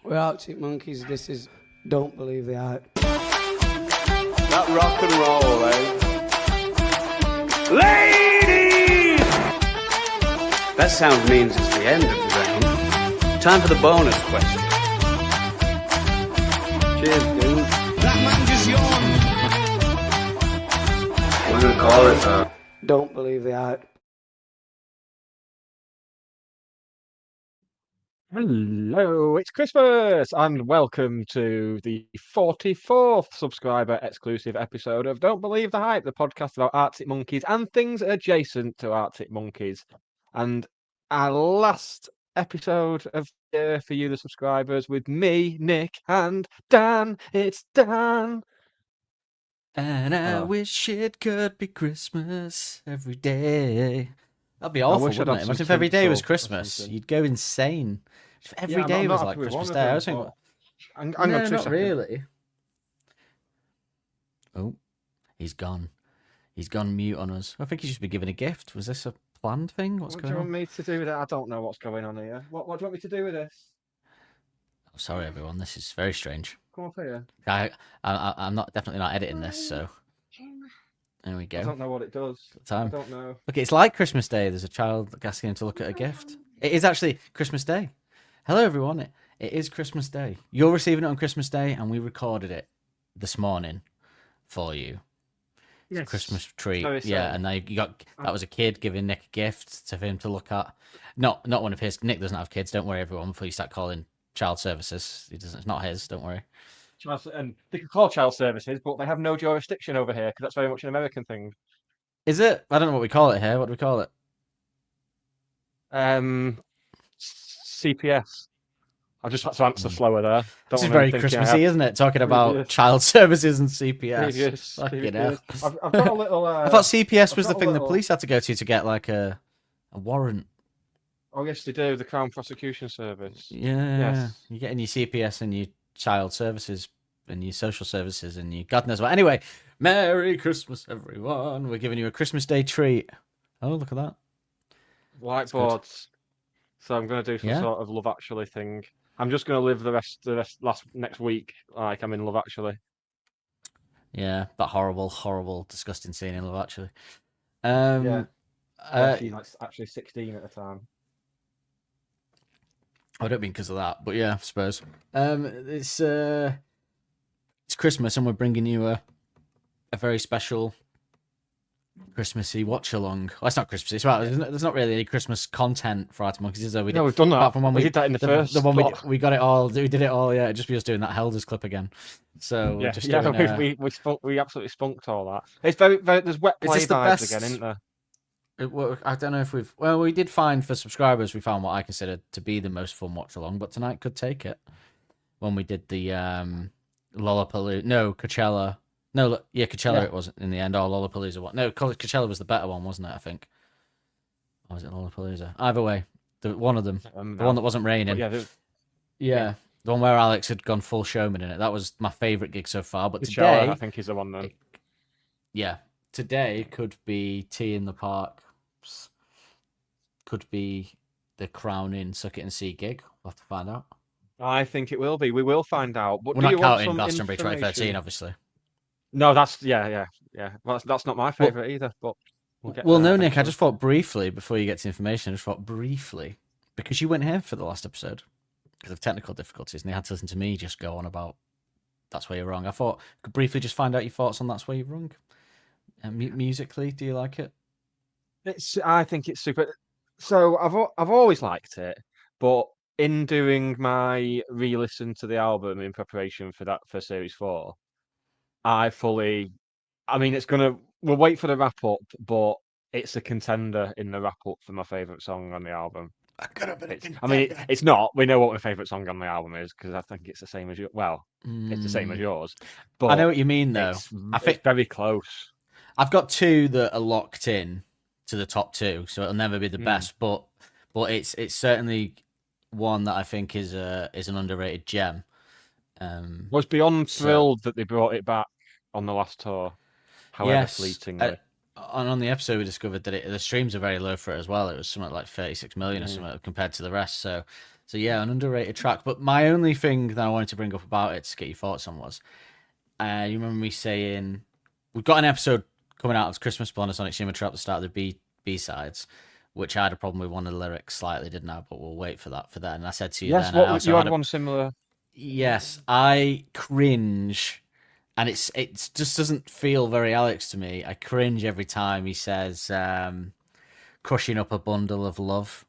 We're Arctic Monkeys. This is Don't Believe the Hype. That rock and roll, eh? Ladies! That sound means it's the end of the round. Time for the bonus question. Cheers, dude. That man just yawned. We're gonna call it, Don't Believe the Hype. Hello, it's Christmas, and welcome to the 44th subscriber exclusive episode of Don't Believe the Hype, the podcast about Arctic Monkeys and things adjacent to Arctic Monkeys. And our last episode of the year for you, the subscribers, with me, Nick, and Dan. It's Dan. And I wish it could be Christmas every day. That'd be awful, wish I'd wouldn't it? have Imagine if some every day was tinsel or Christmas. something. You'd go insane. If every Yeah, day I'm was not like happy with Christmas one Day. of I them, was thinking, but- Hang no, on 2 not seconds. really. Oh, he's gone. He's gone mute on us. I think he should be given a gift. Was this a planned thing? What's What do going you want on? me to do with it? I don't know what's going on here. What do you want me to do with this? Oh, sorry, everyone. This is very strange. Come up here. I'm definitely not editing this, so there we I go. don't know what it does. I Time. don't know. Look, it's like Christmas Day. There's a child asking him to look at a gift. It is actually Christmas Day. Hello, everyone. It is Christmas Day. You're receiving it on Christmas Day, and we recorded it this morning for you. It's a Yes. Christmas treat. Very Yeah, sorry. and now you got that was a kid giving Nick a gift for him to look at. Not one of his. Nick doesn't have kids. Don't worry, everyone. Before you start calling child services, he doesn't. It's not his. Don't worry. And they can call child services, but they have no jurisdiction over here because that's very much an American thing. Is it? I don't know what we call it here. What do we call it? CPS. I just had to answer slower there. This is want very them thinking I Christmassy, have isn't it? Talking about previous- child services and CPS. previous- Fucking hell. previous- I've got a little. I thought CPS I've was the got a thing the little- police had to go to get like a warrant. Oh yes, they do. The Crown Prosecution Service. Yeah, Yes. you're getting your CPS and your child services and your social services and your God knows what. Anyway, Merry Christmas, everyone. We're giving you a Christmas Day treat. Oh, look at that. Whiteboards. So I'm going to do some Yeah. sort of Love Actually thing. I'm just going to live the next week like I'm in Love Actually. Yeah, that horrible, disgusting scene in Love Actually. Yeah. Uh, She's like actually 16 at the time. I don't mean because of that, but yeah, I suppose. It's Christmas, and we're bringing you a very special Christmassy watch along. Well, it's not Christmassy. It's right. There's not really any Christmas content for Arctic Monkeys, is there? No, we've done that. Apart from when we did that in the first. the one lot. we got it all. We did it all. Yeah, just be us doing that Helders clip again. So we're Yeah, just yeah, doing, we absolutely spunked all that. It's very there's wet Is play this the vibes best- again, isn't there? I don't know if we've. Well, we did find for subscribers. We found what I consider to be the most fun watch along, but tonight could take it. When we did the Lollapalooza, no Coachella, no, yeah Coachella. Yeah. It wasn't in the end. Or Lollapalooza. What? No, Coachella was the better one, wasn't it? I think. Or was it Lollapalooza? Either way, one of them, the one that wasn't raining. Yeah, Yeah, the one where Alex had gone full showman in it. That was my favourite gig so far. But the today, shower, I think, is the one then. yeah, today could be Tea in the Park. Could be the crowning Suck It and See gig. We'll have to find out. I think it will be. We will find out. But We're do not you want counting some Glastonbury 2013, information? obviously. No, that's yeah. Well, that's not my favourite either. But we'll get Well, there no, Nick, I eventually. just thought briefly, before you get to information, I just thought briefly, because you weren't here for the last episode because of technical difficulties, and they had to listen to me just go on about That's Where You're Wrong. I thought I could briefly just find out your thoughts on That's Where You're Wrong. Musically, do you like it? I think it's super. So I've always liked it, but in doing my re-listen to the album in preparation for Series 4, I mean, we'll wait for the wrap up, but it's a contender in the wrap up for my favourite song on the album. It's not. We know what my favourite song on the album is because I think it's the same as yours. Well, it's the same as yours. But I know what you mean, though. I think it's very close. I've got two that are locked in to the top two, so it'll never be the best. But it's certainly one that I think is an underrated gem. Was beyond thrilled that they brought it back on the last tour, however fleetingly. On the episode, we discovered that the streams are very low for it as well. It was something like 36 million or something compared to the rest. So So yeah, an underrated track. But my only thing that I wanted to bring up about it to get your thoughts on was, you remember me saying we've got an episode coming out of Christmas bonus on Shimmer Trap at the start of the B sides, which I had a problem with one of the lyrics slightly, didn't I? But we'll wait for that. And I said to you, Yes, then I what also you had a- one similar. Yes, I cringe, and it just doesn't feel very Alex to me. I cringe every time he says, "Crushing up a bundle of love."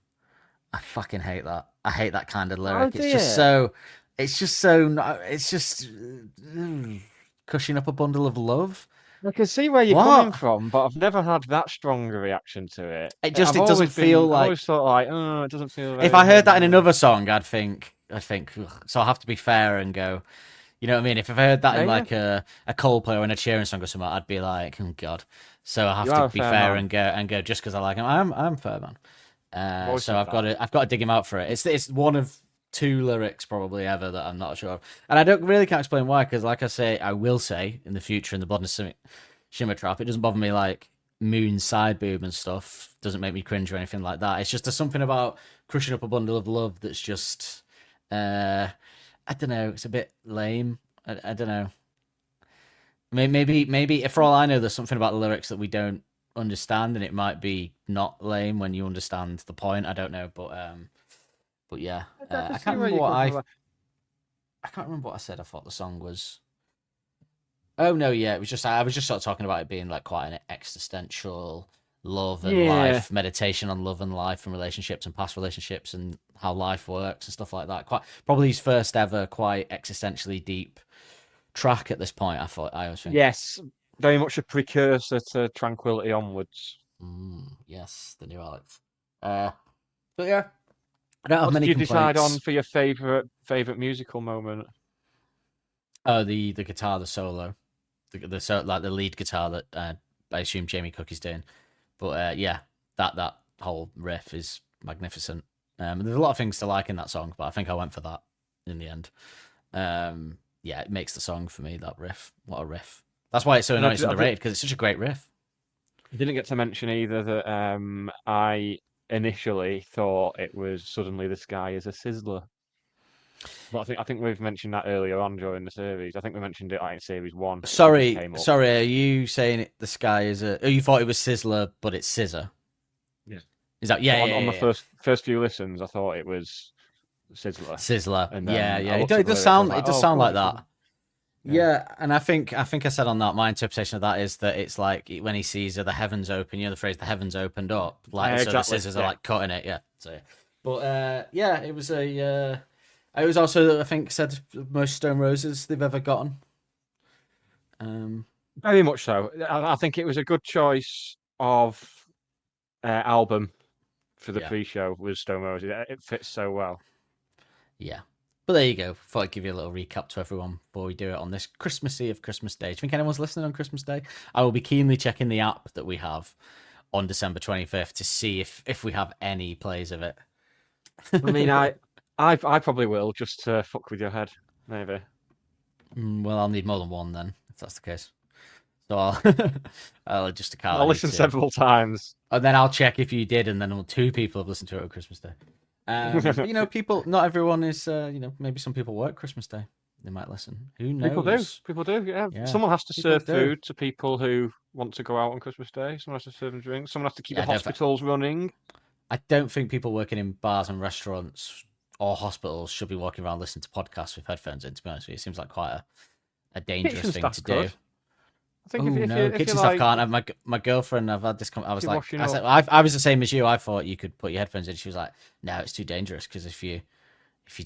I fucking hate that. I hate that kind of lyric. Oh, It's just so. It's just so. It's just crushing up a bundle of love. I can see where you're What? coming from, but I've never had that strong a reaction to it. It doesn't feel I've like. always thought like, oh, it doesn't feel. If I heard that in another song, I'd think. Ugh. So I have to be fair and go. You know what I mean? If I heard that in like a Coldplay or in a cheering song or something, I'd be like, oh god. So I have to be fair and go just because I like him. I'm fair man. So I've got to dig him out for it. It's one of 2 lyrics probably ever that I'm not sure of, and I can't explain why. Because like I will say in the future in the Bodden Shimmer Trap, it doesn't bother me like Moon side boob and stuff. Doesn't make me cringe or anything like that. It's just there's something about crushing up a bundle of love that's just I don't know. It's a bit lame. I don't know. Maybe for all I know, there's something about the lyrics that we don't understand, and it might be not lame when you understand the point. I don't know, but yeah, I can't remember I can't remember what I said. I thought the song was. Oh no, yeah, it was just I was just sort of talking about it being like quite an existential love and life, meditation on love and life and relationships and past relationships and how life works and stuff like that. Quite probably his first ever quite existentially deep track at this point. I was thinking. Yes, very much a precursor to Tranquility Onwards. Yes, the new Alex. But yeah, I don't have What many did you decide complaints. on for your favorite musical moment? Oh, the guitar, the solo, like the lead guitar that I assume Jamie Cook is doing. But yeah, that whole riff is magnificent. There's a lot of things to like in that song, but I think I went for that in the end. Yeah, it makes the song for me, that riff. What a riff. That's why it's so annoying it's underrated, because it's such a great riff. I didn't get to mention either that I initially thought it was Suddenly the Sky is a Sizzler. But I think we've mentioned that earlier on during the series. I think we mentioned it like in series 1. Sorry, are you saying the sky is a... Oh, you thought it was Sizzler, but it's Scissor? Yeah. Is that... On the first few listens, I thought it was Sizzler. And it does sound like that. Yeah, and I think I said on that, my interpretation of that is that it's like when he sees the heavens open, the phrase "the heavens opened up," like so the scissors are like cutting it. Yeah, so but yeah, it was it was also I think said most Stone Roses they've ever gotten. Very much so. I think it was a good choice of album for the pre-show was Stone Roses. It fits so well. Yeah. But there you go. Thought I'd give you a little recap to everyone before we do it on this Christmas Eve of Christmas Day. Do you think anyone's listening on Christmas Day? I will be keenly checking the app that we have on December 25th to see if we have any plays of it. I mean, I probably will just to fuck with your head, maybe. Well, I'll need more than one then, if that's the case. So I'll just account. I'll listen several times, and then I'll check if you did, and then 2 people have listened to it on Christmas Day. People. Not everyone is. Maybe some people work Christmas Day. They might listen. Who knows? People do. Yeah. Someone has to serve food to people who want to go out on Christmas Day. Someone has to serve them drinks. Someone has to keep the hospitals running. I don't think people working in bars and restaurants or hospitals should be walking around listening to podcasts with headphones in. To be honest with you, it seems like quite a dangerous thing to do. I think if kitchen staff can't. Have my girlfriend. I've had this. I was like, I was the same as you. I thought you could put your headphones in. She was like, no, it's too dangerous because if you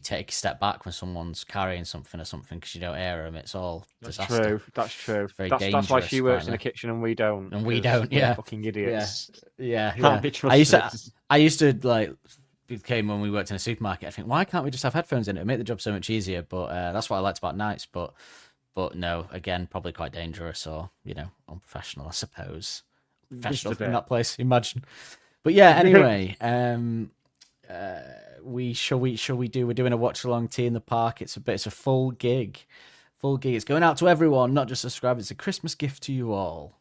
take a step back when someone's carrying something or something because you don't hear them, it's all disaster. That's true. It's very dangerous. That's why she works in the kitchen and we don't. And we don't. Yeah, fucking idiots. Yeah. Can't be trusted. I used to like. It came when we worked in a supermarket. I think, why can't we just have headphones in? It would make the job so much easier. But that's what I liked about nights. But no, again, probably quite dangerous or, unprofessional, I suppose. Professional in that place, imagine. But yeah, anyway, we're doing a watch along tea in the park. It's a full gig. It's going out to everyone, not just subscribers. It's a Christmas gift to you all.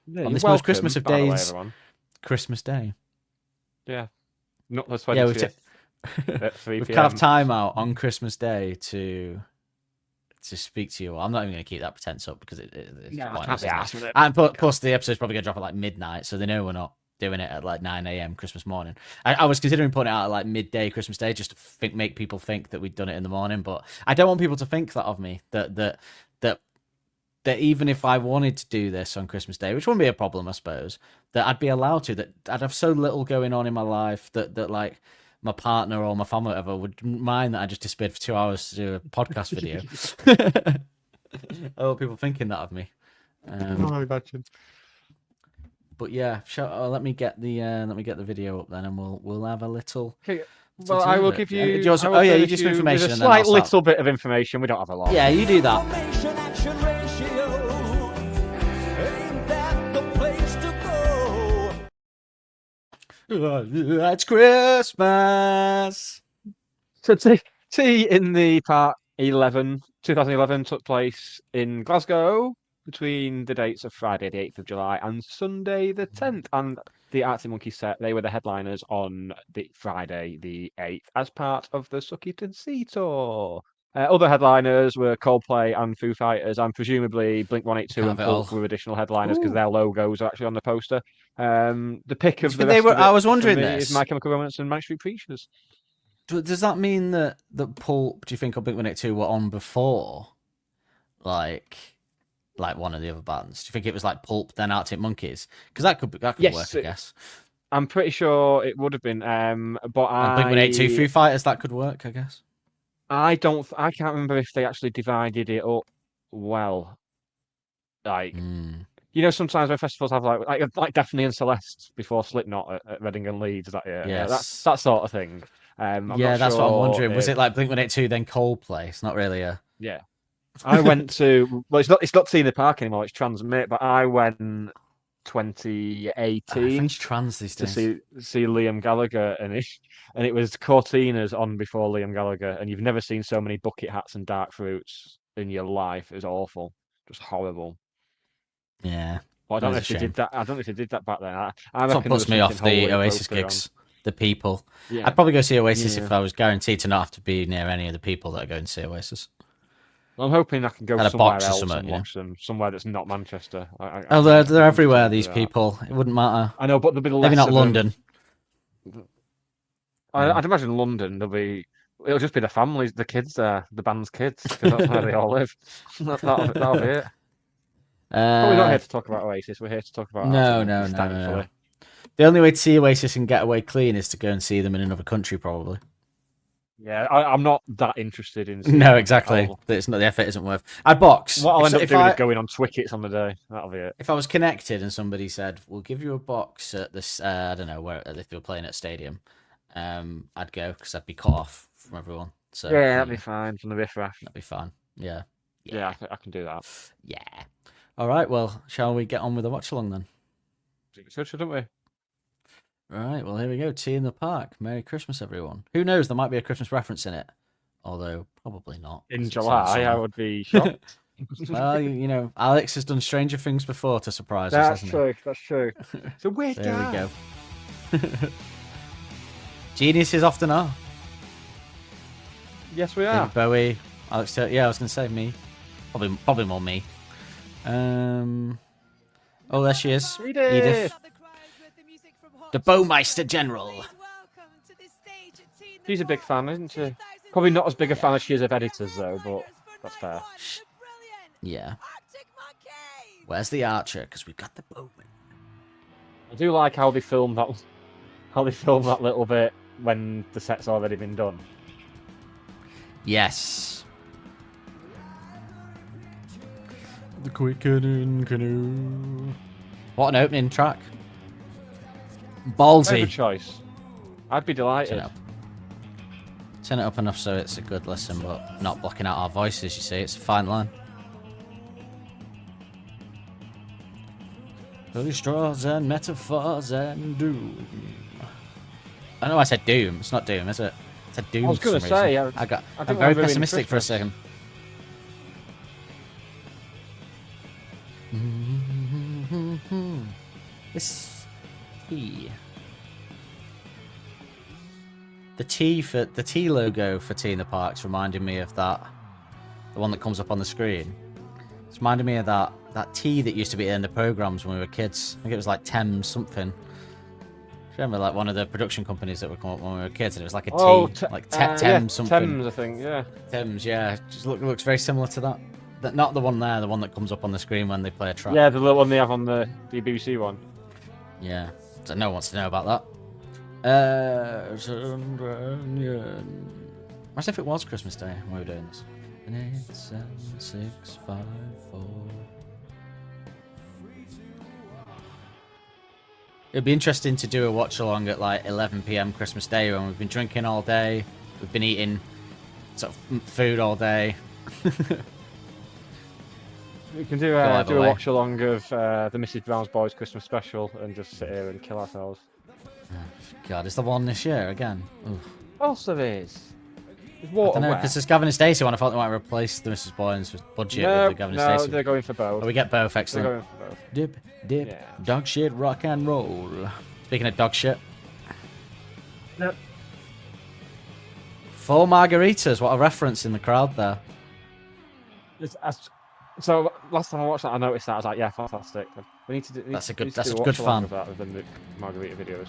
Yeah, on this most Christmas of days, Christmas Day. Yeah. Not the 20th. at 3 We've p.m. kind of time out on Christmas Day to speak to you all. I'm not even going to keep that pretense up because it's No, I pointless, can't be isn't it? arsed with it. And plus, the episode's probably going to drop at like midnight, so they know we're not doing it at like 9 a.m. Christmas morning. I was considering putting it out at like midday Christmas Day just to make people think that we'd done it in the morning, but I don't want people to think that of me, that even if I wanted to do this on Christmas Day, which wouldn't be a problem, I suppose, that I'd be allowed to, that I'd have so little going on in my life that like my partner or my family or whatever would mind that I just disappeared for 2 hours to do a podcast video. I want people thinking that of me. Imagine. But yeah, let me get the video up then, and we'll have a little. Okay. Well, I will give you. You do some with information. a And then I'll slight start. little bit of information. We don't have a lot. Yeah, you do that. Information action ratio. Ain't that the place to go? It's Christmas. So tea in the Part 2011 took place in Glasgow between the dates of Friday the 8th of July and Sunday the 10th. And the Arctic Monkeys set, they were the headliners on the Friday the 8th as part of the Sucketon Sea Tour. Other headliners were Coldplay and Foo Fighters, and presumably Blink-182 and Holt were additional headliners because their logos are actually on the poster. The pick of the rest of it I was wondering for me this. is My Chemical Romance and Manic Street Preachers. Does that mean that Pulp, do you think, or Blink-182 were on before, like one of the other bands? Do you think it was like Pulp then Arctic Monkeys? Because that could Yes, work, I guess. I'm pretty sure it would have been. But And Blink-182, Foo Fighters, that could work, I guess. I can't remember if they actually divided it up well. Like, sometimes when festivals have like Daphne and Celeste before Slipknot at Reading and Leeds that year. Yes. That sort of thing. That's what I'm wondering. Was it like Blink-182 then Coldplay? It's not really a. Yeah. I went to it's not Tea in the Park anymore. It's Transmit, but I went 2018 trans these to days. see Liam Gallagher, and it was Cortinas on before Liam Gallagher, and you've never seen so many bucket hats and dark fruits in your life. It was awful, just horrible. Yeah, but I don't know if they did that. I don't know if they did that back then. I That's what puts me off the Oasis gigs. The people. Yeah. I'd probably go see Oasis if I was guaranteed to not have to be near any of the people that are going to see Oasis. Well, I'm hoping I can go somewhere else and watch them, somewhere that's not Manchester. They're everywhere, these people. It wouldn't matter. I know, but there'll be less. Maybe not London. I'd imagine London, it'll just be the families, the kids there, the band's kids, because that's where they all live. That'll be it. But we're not here to talk about Oasis, we're here to talk about No. The only way to see Oasis and get away clean is to go and see them in another country, probably. Yeah, I'm not that interested in. No, exactly. It's not, the effort isn't worth. I'd box. What I'll end up doing is going on Twickets on the day. That'll be it. If I was connected and somebody said, "We'll give you a box at this," I don't know where, if they were playing at a stadium, I'd go because I'd be cut off from everyone. So yeah, that'd be fine from the riffraff. That'd be fine. Yeah. Yeah, I can do that. Yeah. All right. Well, shall we get on with the watch along then? Shouldn't we? Right, well, here we go. Tea in the Park. Merry Christmas, everyone. Who knows? There might be a Christmas reference in it. Although, probably not. In July, I would be shocked. Well, Alex has done stranger things before to surprise us, hasn't he? That's true. It's a weird There we go. Geniuses often are. Yes, we are. David Bowie, Alex. Yeah, I was going to say me. Probably more me. Oh, there she is. Edith. The Bowmeister General. She's a big fan, isn't she? Probably not as big a fan as she is of editors, though, but that's fair. Yeah. Where's the Archer? Because we've got the Bowman. I do like how they filmed that little bit when the set's already been done. Yes. The Quickening Canoe. What an opening track. Ballsy. Very good choice. I'd be delighted. Turn it up enough so it's a good listen, but not blocking out our voices, you see. It's a fine line. Holy straws and metaphors and doom. I know I said doom. It's not doom, is it? I said doom. I was going to say. I'm very pessimistic for a second. This tea. The T logo for T in the Parks reminded me of that, the one that comes up on the screen. It's reminded me of that T that used to be in the programs when we were kids. I think it was like Thames something. Remember, like one of the production companies that would come up when we were kids, and it was like a T, like Thames something. Thames, I think, yeah. Thames, yeah. Just looks very similar to that. Not the one there, the one that comes up on the screen when they play a track. Yeah, the little one they have on the BBC one. Yeah. So no one wants to know about that. Imagine if it was Christmas Day when we were doing this. 8, 7, 6, 5, 4. It'd be interesting to do a watch along at like 11 p.m. Christmas Day when we've been drinking all day, we've been eating sort of food all day. We can do a watch along of the Mrs. Brown's Boys Christmas special and just sit here and kill ourselves. God, is there one this year again? Oof. What else there is? I don't know, because there's Gavin and Stacey one. I thought they might replace the Mrs. Boyne's budget with the Gavin and Stacey. No, they're going for both. Oh, we get both, excellent. They're going for both. Dip, Yeah. dog shit, rock and roll. Speaking of dog shit. Yep. 4 margaritas, what a reference in the crowd there. So last time I watched that, I noticed that. I was like, yeah, fantastic. We need to do. That's a good watch fan. along of that, of the margarita videos.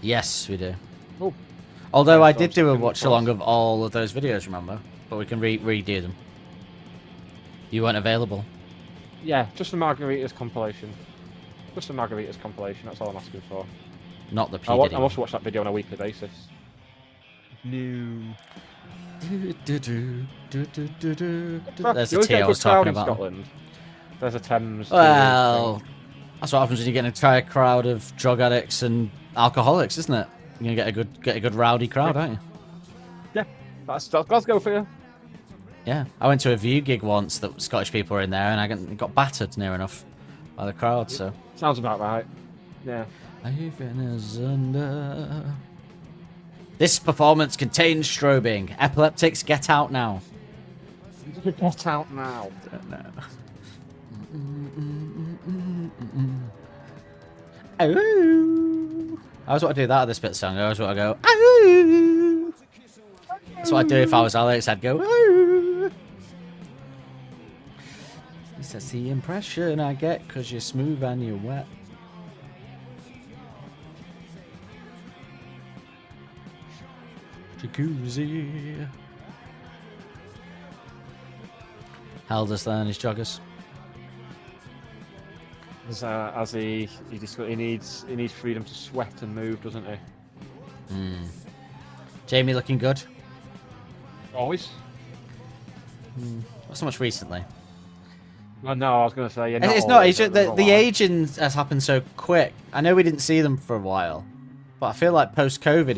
Yes, we do. Oh. Although Yeah, I so did I'm do a stuck in watch along of all of those videos, remember? But we can redo them. You weren't available. Yeah, just the margaritas compilation. Just the margaritas compilation. That's all I'm asking for. Not the P. I must watch that video on a weekly basis. No. There's You the tea I was talking in about. Scotland. There's a Thames. Well, that's what happens when you get into a crowd of drug addicts and alcoholics, isn't it? You're gonna get a good rowdy crowd, aren't you? Yeah, that's Glasgow for you. Yeah, I went to a View gig once that Scottish people were in there, and I got battered near enough by the crowd. So sounds about right. Yeah. This performance contains strobing. Epileptics, get out now. Get out now. Oh. I always want to do that at this bit of the song. I always want to go. Oh. That's what I'd do if I was Alex. I'd go. Oh. That's the impression I get because you're smooth and you're wet. Jacuzzi. Held us there in his joggers. As he needs freedom to sweat and move, doesn't he? Jamie looking good. Always. Not so much recently. Well, no, I was going to say It's not. It's just the aging has happened so quick. I know we didn't see them for a while, but I feel like post-COVID,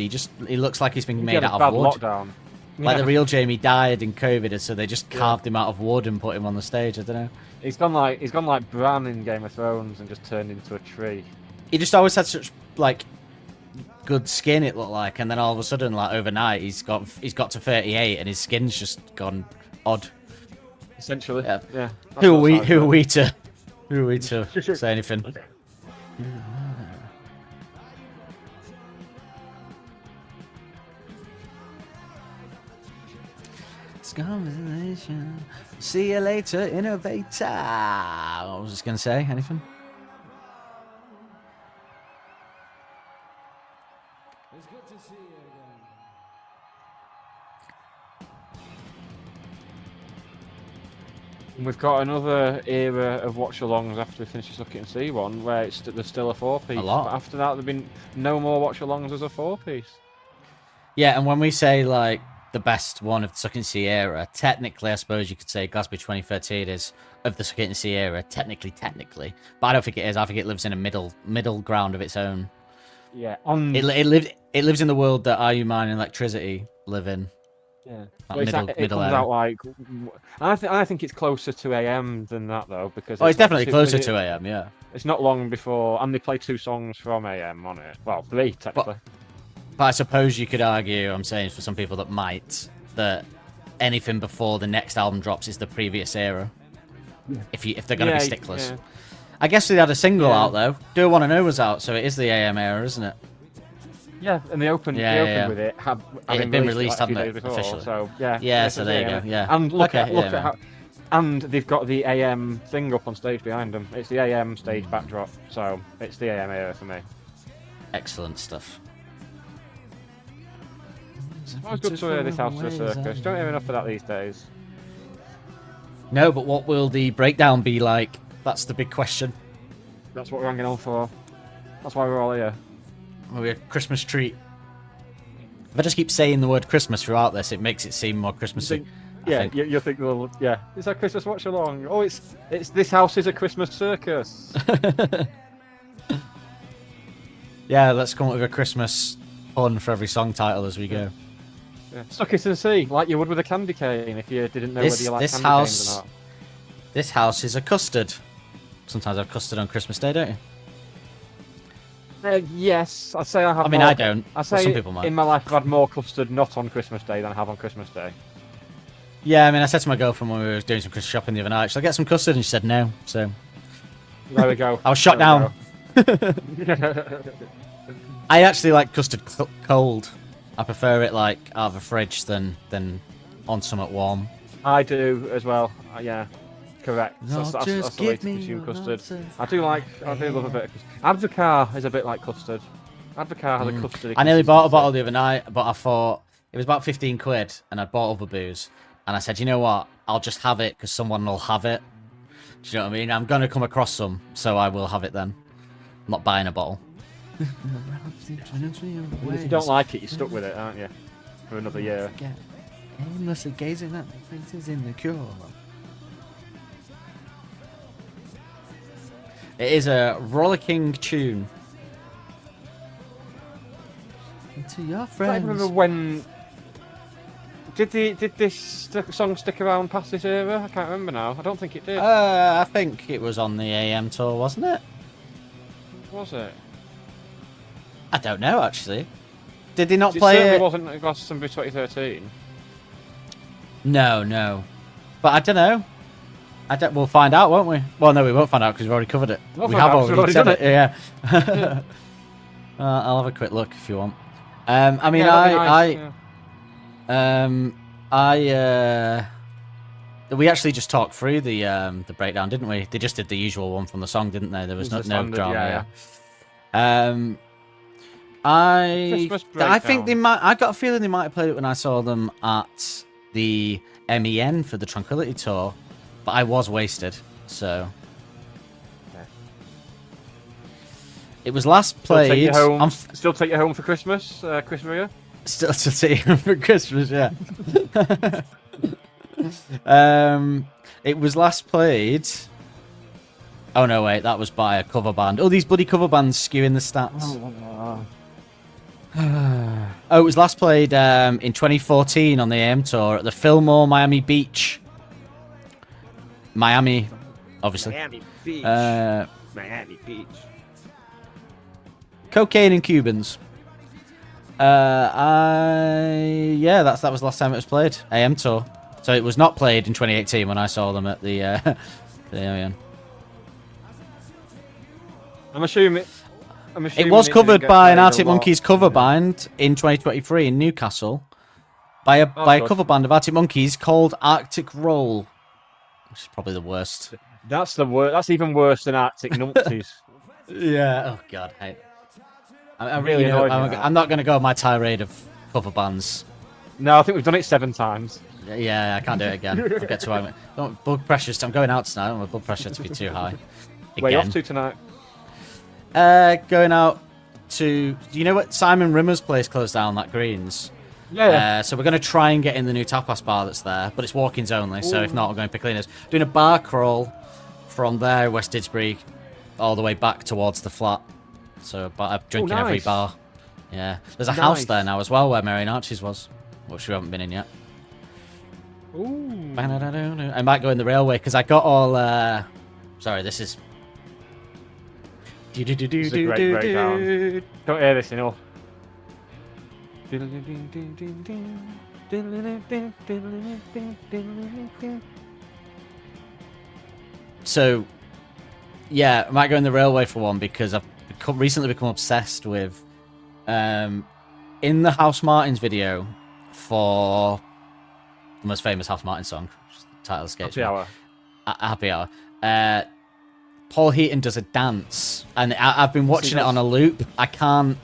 he looks like he's been made out of wood. Lockdown. Like the real Jamie died in COVID, so they just carved him out of wood and put him on the stage. I don't know. He's gone like Bran in Game of Thrones and just turned into a tree. He just always had such like good skin. It looked like, and then all of a sudden, like overnight, he's got to 38, and his skin's just gone odd. Essentially, yeah. Who are we to say anything? Conversation. See you later, innovator. What was I just gonna say? Anything? It's good to see you again. We've got another era of watch-alongs after we finish the Suck It and See one, where there's still a 4-piece. A lot. But after that, there've been no more watch-alongs as a 4-piece. Yeah, and when we say like the best one of the Suck It and See era, technically, I suppose you could say Glasby 2013 is of the Suck It and See era. Technically, but I don't think it is. I think it lives in a middle ground of its own. Yeah, It lives in the world that Are You Mine and Electricity live in. Yeah, That it comes out like. I think it's closer to AM than that though, because it's definitely closer to AM. Yeah, it's not long before, and they play 2 songs from AM on it. Well, 3 technically. But I suppose you could argue, I'm saying for some people that anything before the next album drops is the previous era. Yeah. If they're going to be sticklers. Yeah. I guess they had a single out though. Do I Want to Know was out, so it is the AM era, isn't it? Yeah, and they opened with it. It had been released, like a few hadn't days it, before, officially? so yeah. Yeah, this so is there you AM. go, yeah. And look Okay, at how, and they've got the AM thing up on stage behind them. It's the AM stage backdrop, so it's the AM era for me. Excellent stuff. It's always good to hear this House of the Circus. Don't hear enough of that these days. No, but what will the breakdown be like? That's the big question. That's what we're hanging on for. That's why we're all here. Will be a Christmas treat. If I just keep saying the word Christmas throughout this, it makes it seem more Christmassy. You think, well, yeah, it's a Christmas watch along. Oh, it's this house is a Christmas circus. Yeah, let's come up with a Christmas pun for every song title as we go. Yeah. Suck it and see, like you would with a candy cane if you didn't know whether you like candy canes or not. This house is a custard. Sometimes I have custard on Christmas Day, don't you? Yes, I'd say I have. I mean, I don't. I say some people might. In my life, I've had more custard not on Christmas Day than I have on Christmas Day. Yeah, I mean, I said to my girlfriend when we were doing some Christmas shopping the other night, "Shall I get some custard?" And she said no. So there we go. I was shot down. I actually like custard cold. I prefer it like out of a fridge than on something warm. I do as well. Yeah, correct. That's the just way give to me consume your custard. answer. I do love a bit of custard. Advocar is a bit like custard. Advocar has a custard. I nearly bought a bottle the other night, but I thought it was about 15 quid, and I bought other booze. And I said, you know what? I'll just have it because someone will have it. Do you know what I mean? I'm going to come across some, so I will have it then. I'm not buying a bottle. If you don't like it, you're stuck with it, aren't you? For another year. Aimlessly gazing at the faces in the cure. It is a rollicking tune. To your I friends. remember when. Did this song stick around past this era? I can't remember now. I don't think it did. I think it was on the AM tour, wasn't it? Was it? I don't know, actually. Did they not It play certainly it? wasn't at Glastonbury 2013. No. But I don't know. We'll find out, won't we? Well, no, we won't find out because we've already covered it. We'll We find have out 'cause we've already already said it. done Yeah. I'll have a quick look if you want. I mean, Yeah, that'd we actually just talked through the breakdown, didn't we? They just did the usual one from the song, didn't they? There was no standard, drama. yeah. I Christmas think they breakdown. might. I got a feeling they might have played it when I saw them at the MEN for the Tranquility tour, but I was wasted, so. It was last played. Still take you home for Christmas, Chris Rea? Still to see for Christmas, yeah. It was last played. Oh no, wait, that was by a cover band. Oh, these bloody cover bands skewing the stats. Oh, it was last played in 2014 on the AM tour at the Fillmore Miami Beach. Miami, obviously. Miami Beach. Miami Beach. Cocaine and Cubans. That was the last time it was played. AM tour. So it was not played in 2018 when I saw them at the the AM. I'm assuming It was covered by an Arctic Monkeys cover band in 2023 in Newcastle by a cover band of Arctic Monkeys called Arctic Roll, which is probably the worst. That's the worst. That's even worse than Arctic Numpties. Yeah. Oh God, I really know. I'm not going to go on my tirade of cover bands. No, I think we've done it 7 times. Yeah, I can't do it again. I'll get too high. Blood pressure. I'm going out tonight. I don't want my blood pressure to be too high. Where are you off to tonight? Going out to. Do you know what Simon Rimmer's place closed down? That Greens. Yeah. So we're going to try and get in the new tapas bar that's there, but it's walk-ins only. So if not, we're going to Picklina's. Doing a bar crawl from there, West Didsbury, all the way back towards the flat. So I'm drinking every bar. Yeah. There's a house there now as well where Mary Archie's was, which we haven't been in yet. Ooh. I might go in the railway because I got all. Sorry, this is. This is a great breakdown. Don't hear this enough. So, yeah, I might go in the railway for one because I've recently become obsessed with In the House Martins video for the most famous House Martin song, title escapes Happy me. Hour. Happy Hour. Paul Heaton does a dance, and I've been watching it on a loop. I can't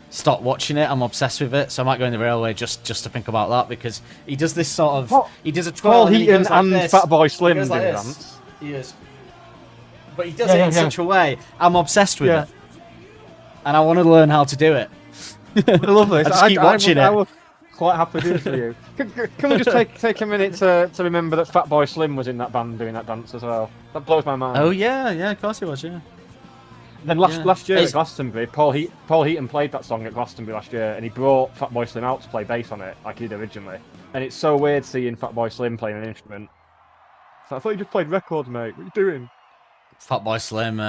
stop watching it. I'm obsessed with it, so I might go in the railway just to think about that, because he does this sort of he does a twirl. Paul and he Heaton goes like and this. Fatboy Slim He do goes like a this. dance. He is, but he does it in such a way. I'm obsessed with it, and I want to learn how to do it. I love this. I just keep watching I it. will quite happily do it for you. Can we just take a minute to remember that Fatboy Slim was in that band doing that dance as well? That blows my mind. Oh yeah, of course he was. Yeah. Then last year at It's- Glastonbury, Paul Heaton played that song at Glastonbury last year, and he brought Fatboy Slim out to play bass on it, like he did originally. And it's so weird seeing Fatboy Slim playing an instrument. So I thought you just played records, mate. What are you doing? Fatboy Slim,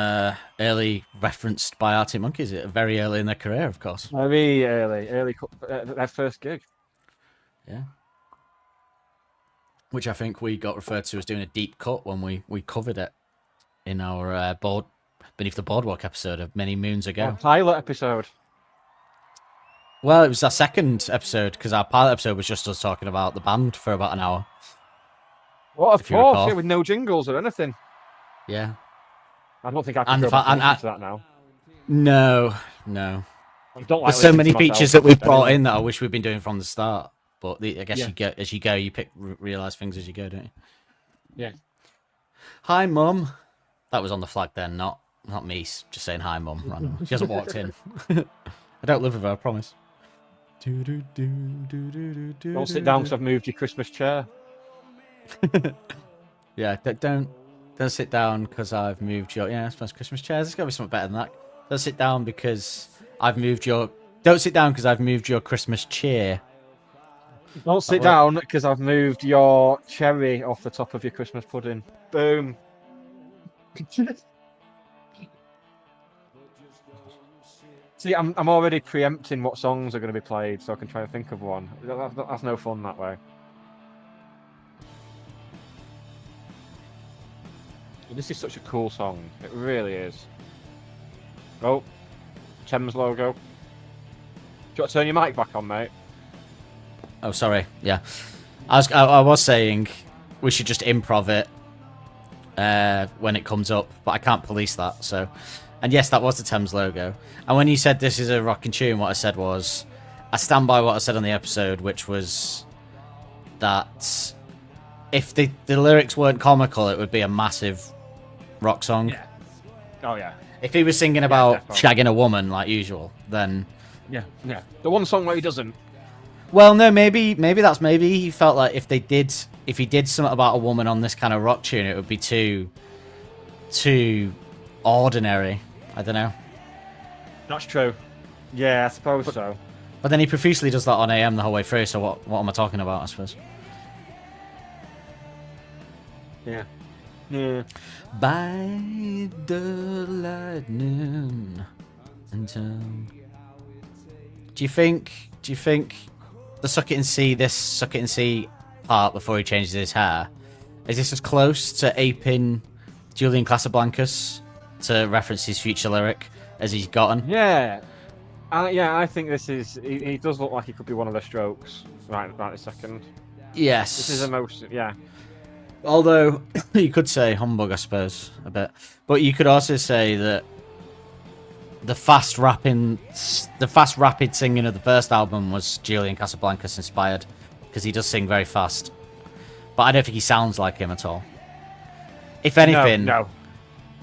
early referenced by Arctic Monkeys, very early in their career, of course. Very early, their first gig. Yeah. Which I think we got referred to as doing a deep cut when we covered it in our Beneath the Boardwalk episode of many moons ago. Pilot episode. Well, it was our second episode, because our pilot episode was just us talking about the band for about an hour. What, of If you course, recall. yeah, with no jingles or anything. Yeah. I don't think I can And go the back fa- and and listen to that now. No. I don't like There's so listening many to myself features that we've brought anyway. in that I wish we'd been doing from the start. But I guess Yeah. as you go, you realise things as you go, don't you? Yeah. Hi, Mum. That was on the flag then, not me just saying hi, Mum. Randomly. She hasn't walked in. I don't live with her, I promise. Don't sit down because I've moved your Christmas chair. Yeah, don't sit down because I've moved your... Yeah, I suppose Christmas chairs. There's got to be something better than that. Don't sit down because I've moved your... Don't sit down because I've moved your Christmas cheer. Don't sit down because I've moved your cherry off the top of your Christmas pudding. Boom. See, I'm already preempting what songs are going to be played, so I can try and think of one. That's no fun that way. This is such a cool song. It really is. Oh, Thames logo. Do you want to turn your mic back on, mate? Oh, sorry. Yeah. I was saying we should just improv it when it comes up, but I can't police that, so... And yes, that was the Thames logo. And when you said this is a rocking tune, what I said was... I stand by what I said on the episode, which was that if the lyrics weren't comical, it would be a massive rock song. Yeah. Oh, yeah. If he was singing about definitely. shagging a woman like usual, then... Yeah. The one song where he doesn't. Well, no, maybe he felt like if he did something about a woman on this kind of rock tune, it would be too ordinary. I don't know. That's true. Yeah, I suppose so. But then he profusely does that on AM the whole way through. So what am I talking about? I suppose. Yeah. Yeah. By the lightning and Do you think the suck it and see part before he changes his hair, is this as close to aping Julian Casablancas to reference his future lyric as he's gotten? Yeah. I think this is... He does look like he could be one of the Strokes right a second. Yes. This is a most... Yeah. Although, you could say humbug, I suppose, a bit. But you could also say that the fast rapid singing of the first album was Julian Casablancas inspired, because he does sing very fast. But I don't think he sounds like him at all. If anything, No.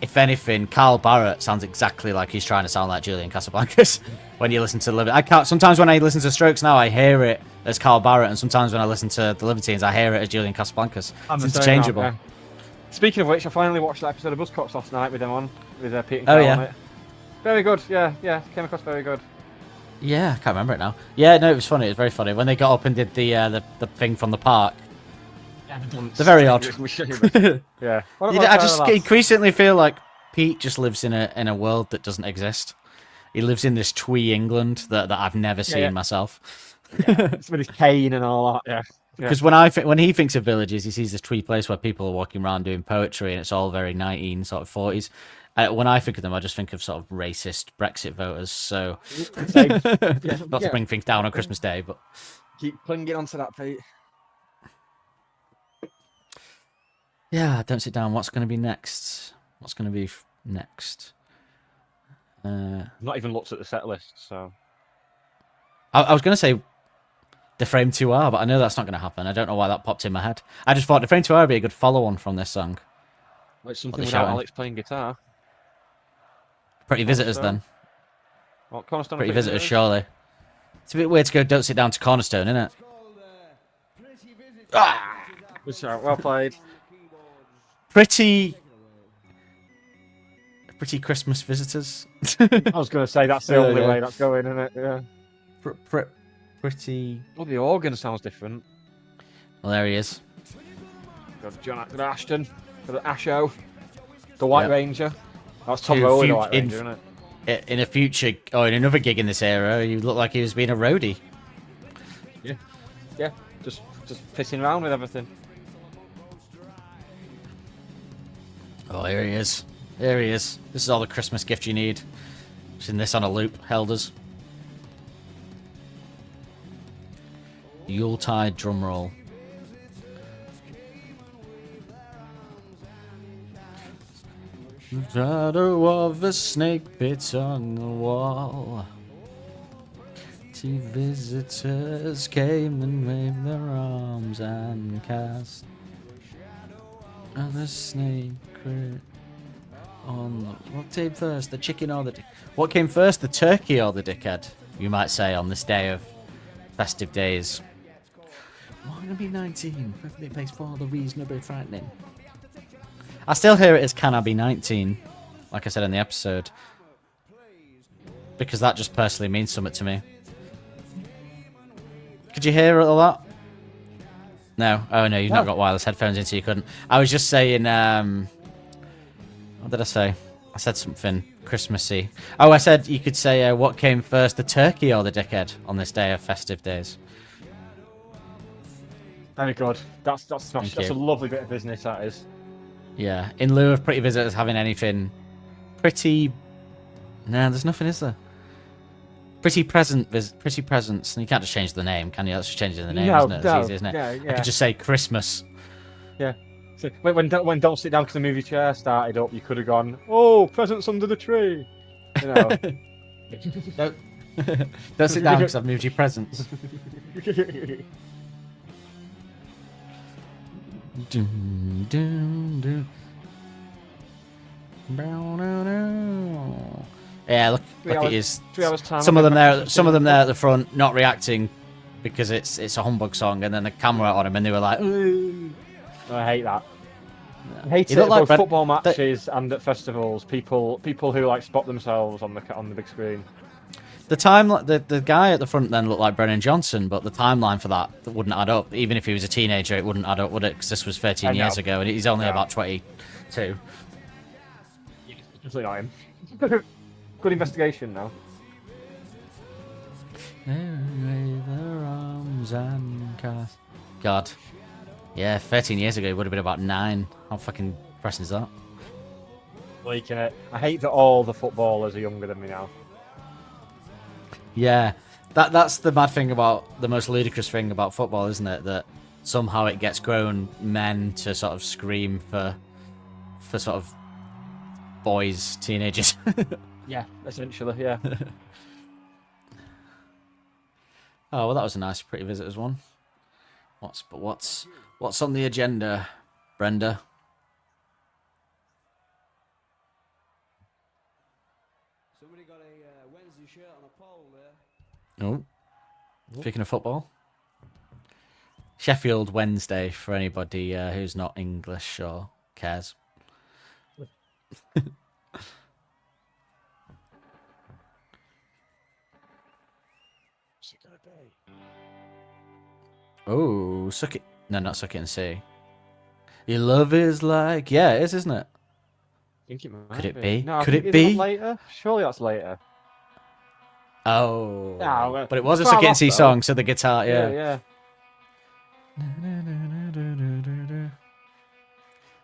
If anything, Carl Barrett sounds exactly like he's trying to sound like Julian Casablancas when you listen to sometimes when I listen to Strokes now, I hear it as Carl Barrett, and sometimes when I listen to the Libertines, I hear it as Julian Casablancas. It's interchangeable. Yeah. Speaking of which, I finally watched that episode of Buzzcocks last night with them on, with Pete and Oh, Carl yeah. on it. Very good, yeah, came across very good. Yeah, I can't remember it now. Yeah, no, it was funny. It was very funny when they got up and did the thing from the park. They're very odd. Yeah. I just increasingly feel like Pete just lives in a world that doesn't exist. He lives in this twee England that I've never seen myself. It's with his cane and all that. Yeah. Because when he thinks of villages, he sees this twee place where people are walking around doing poetry, and it's all very 19 sort of 40s. When I think of them, I just think of sort of racist Brexit voters. So, Same. not to bring things down on Christmas Day, but Keep clinging onto that, Pete. yeah, don't sit down. What's going to be next? What's going to be next? I've not even looked at the set list, so. I was going to say the Frame 2R, but I know that's not going to happen. I don't know why that popped in my head. I just thought the Frame 2R would be a good follow-on from this song. Like something they without shouting? Alex playing guitar. Pretty Visitors, Cornerstone? then. What, Cornerstone? Pretty Visitors, surely. It's a bit weird to go Don't Sit Down to Cornerstone, isn't it? Good shout. Well played. Pretty Christmas Visitors. I was going to say that's the Yeah, only yeah. way that's going, isn't it? Yeah. Pretty. Oh, the organ sounds different. Well, there he is. Got got Ashton, got Asho, the White Yep. Ranger. That's Tom Who Rowley, the few- White in- Ranger, isn't it? In a future, or in another gig in this era, you look like he was being a roadie. Yeah, just pissing around with everything. Oh, here he is. There he is. This is all the Christmas gift you need. Just in this on a loop, Helders. Yuletide drum roll. The shadow of a snake bit on the wall. 2 visitors came and waved their arms and cast a snake on the... What came first, the chicken or the... What came first, the turkey or the dickhead? You might say on this day of festive days. Why gonna be 19? Birthday place for the reasonably frightening. I still hear it as Can I Be 19? Like I said in the episode. Because that just personally means something to me. Could you hear all that? No. Oh no, you've not got wireless headphones in, so you couldn't. I was just saying, what did I say? I said something Christmassy. Oh, I said you could say, what came first, the turkey or the dickhead on this day of festive days? Very good. That's smash. That's a you. lovely bit of business, that is. Yeah, in lieu of Pretty Visitors having anything pretty... Nah, there's nothing, is there? Pretty Presents. And you can't just change the name, can you? That's just changing the name, isn't it? It's easy, isn't it? Yeah. I could just say Christmas. Yeah. So when Don't Sit Down because the movie chair started up, you could have gone, oh, presents under the tree. You know. Don't sit down because I've moved your presents. Dun, dun, dun. Yeah, look at his. 3 hours time. Some of them there at the front, not reacting because it's a humbug song, and then the camera on him, and they were like, ooh. I hate that. I hate He it looked at like both football matches and at festivals. People who like spot themselves on the big screen. The guy at the front then looked like Brennan Johnson, but the timeline for that wouldn't add up. Even if he was a teenager, it wouldn't add up, would it? Because this was 13 years ago, and he's only about 22. Definitely not him. Good investigation now. God. Yeah, 13 years ago, it would have been about 9. How fucking depressing is that? Like, I hate that all the footballers are younger than me now. Yeah, that's the mad thing about the most ludicrous thing about football, isn't it? That somehow it gets grown men to sort of scream for sort of boys, teenagers. Yeah, essentially, yeah. Oh well, that was a nice Pretty Visitors one. What's on the agenda, Brenda? Somebody got a Wednesday shirt on a pole there. Oh, speaking of football, Sheffield Wednesday for anybody who's not English or cares. Oh, suck it. No, not suck it and see. Your love is like... Yeah, it is, isn't it? I think it might Could it be? No, I Could think it it's be? not later. Surely that's later. Oh. No, but it was a far suck it and off, see though. song, so the guitar, yeah. Yeah.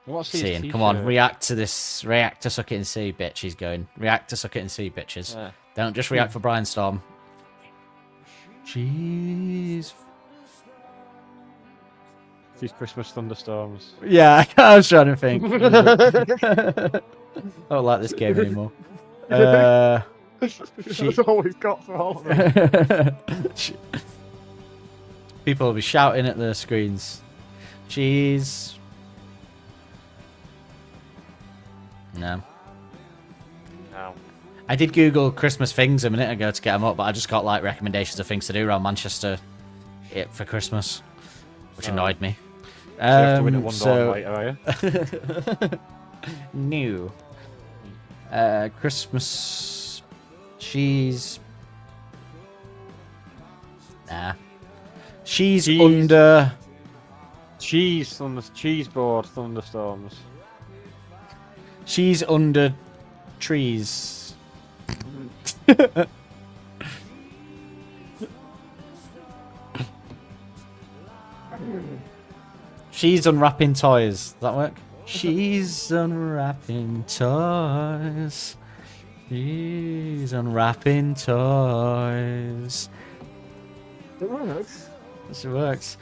What's his Seeing. t-shirt? Come on, react to this. React to Suck It and See, bitch. He's going. React to Suck It and See, bitches. Yeah. Don't just react for Brainstorm. Jeez. These Christmas thunderstorms. Yeah, I was trying to think. I don't like this game anymore. That's all we've got for all of them. People will be shouting at the screens. Jeez. No. No. I did Google Christmas things a minute ago to get them up, but I just got like recommendations of things to do around Manchester for Christmas, which annoyed me. So you have to win at one door later, are you? New. Christmas. She's. Nah. She's under. Cheese board thunderstorms. She's under trees. She's unwrapping toys. Does that work? She's unwrapping toys. She's unwrapping toys. It works. Yes, it works.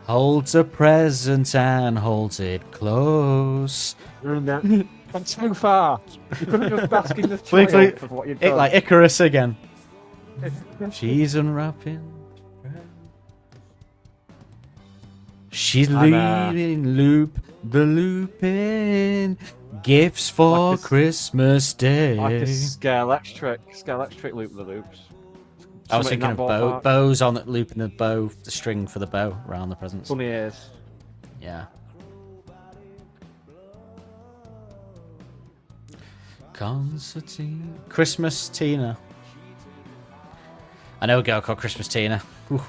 Holds a present and holds it close. Gone too far. You couldn't just bask in the triumph of what you've done. Like Icarus again. She's unwrapping. She's looping the looping gifts for Like Christmas Day. Like a scale electric loop the loops. I was Something thinking in that of ballpark. bows on it, looping the bow, the string for the bow around the presents. Funny ears. Yeah. Concertina. Christmas Tina. I know a girl called Christmas Tina. Ooh.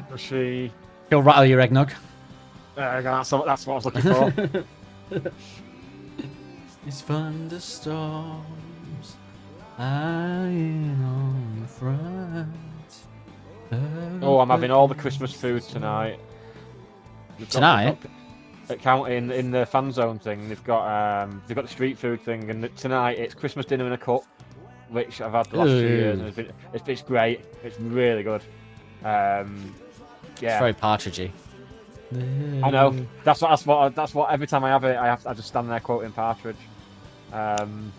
Was she? He'll rattle your eggnog. That's what I was looking for. It's thunderstorms. Lying on the front. Oh, I'm having all the Christmas food tonight. Tonight? In the fan zone thing, they've got the street food thing, and tonight it's Christmas dinner in a cup, which I've had the last few years, and it's great. It's really good. Yeah, It's very partridgey. I know. That's what. Every time I have it, I just stand there quoting Partridge, and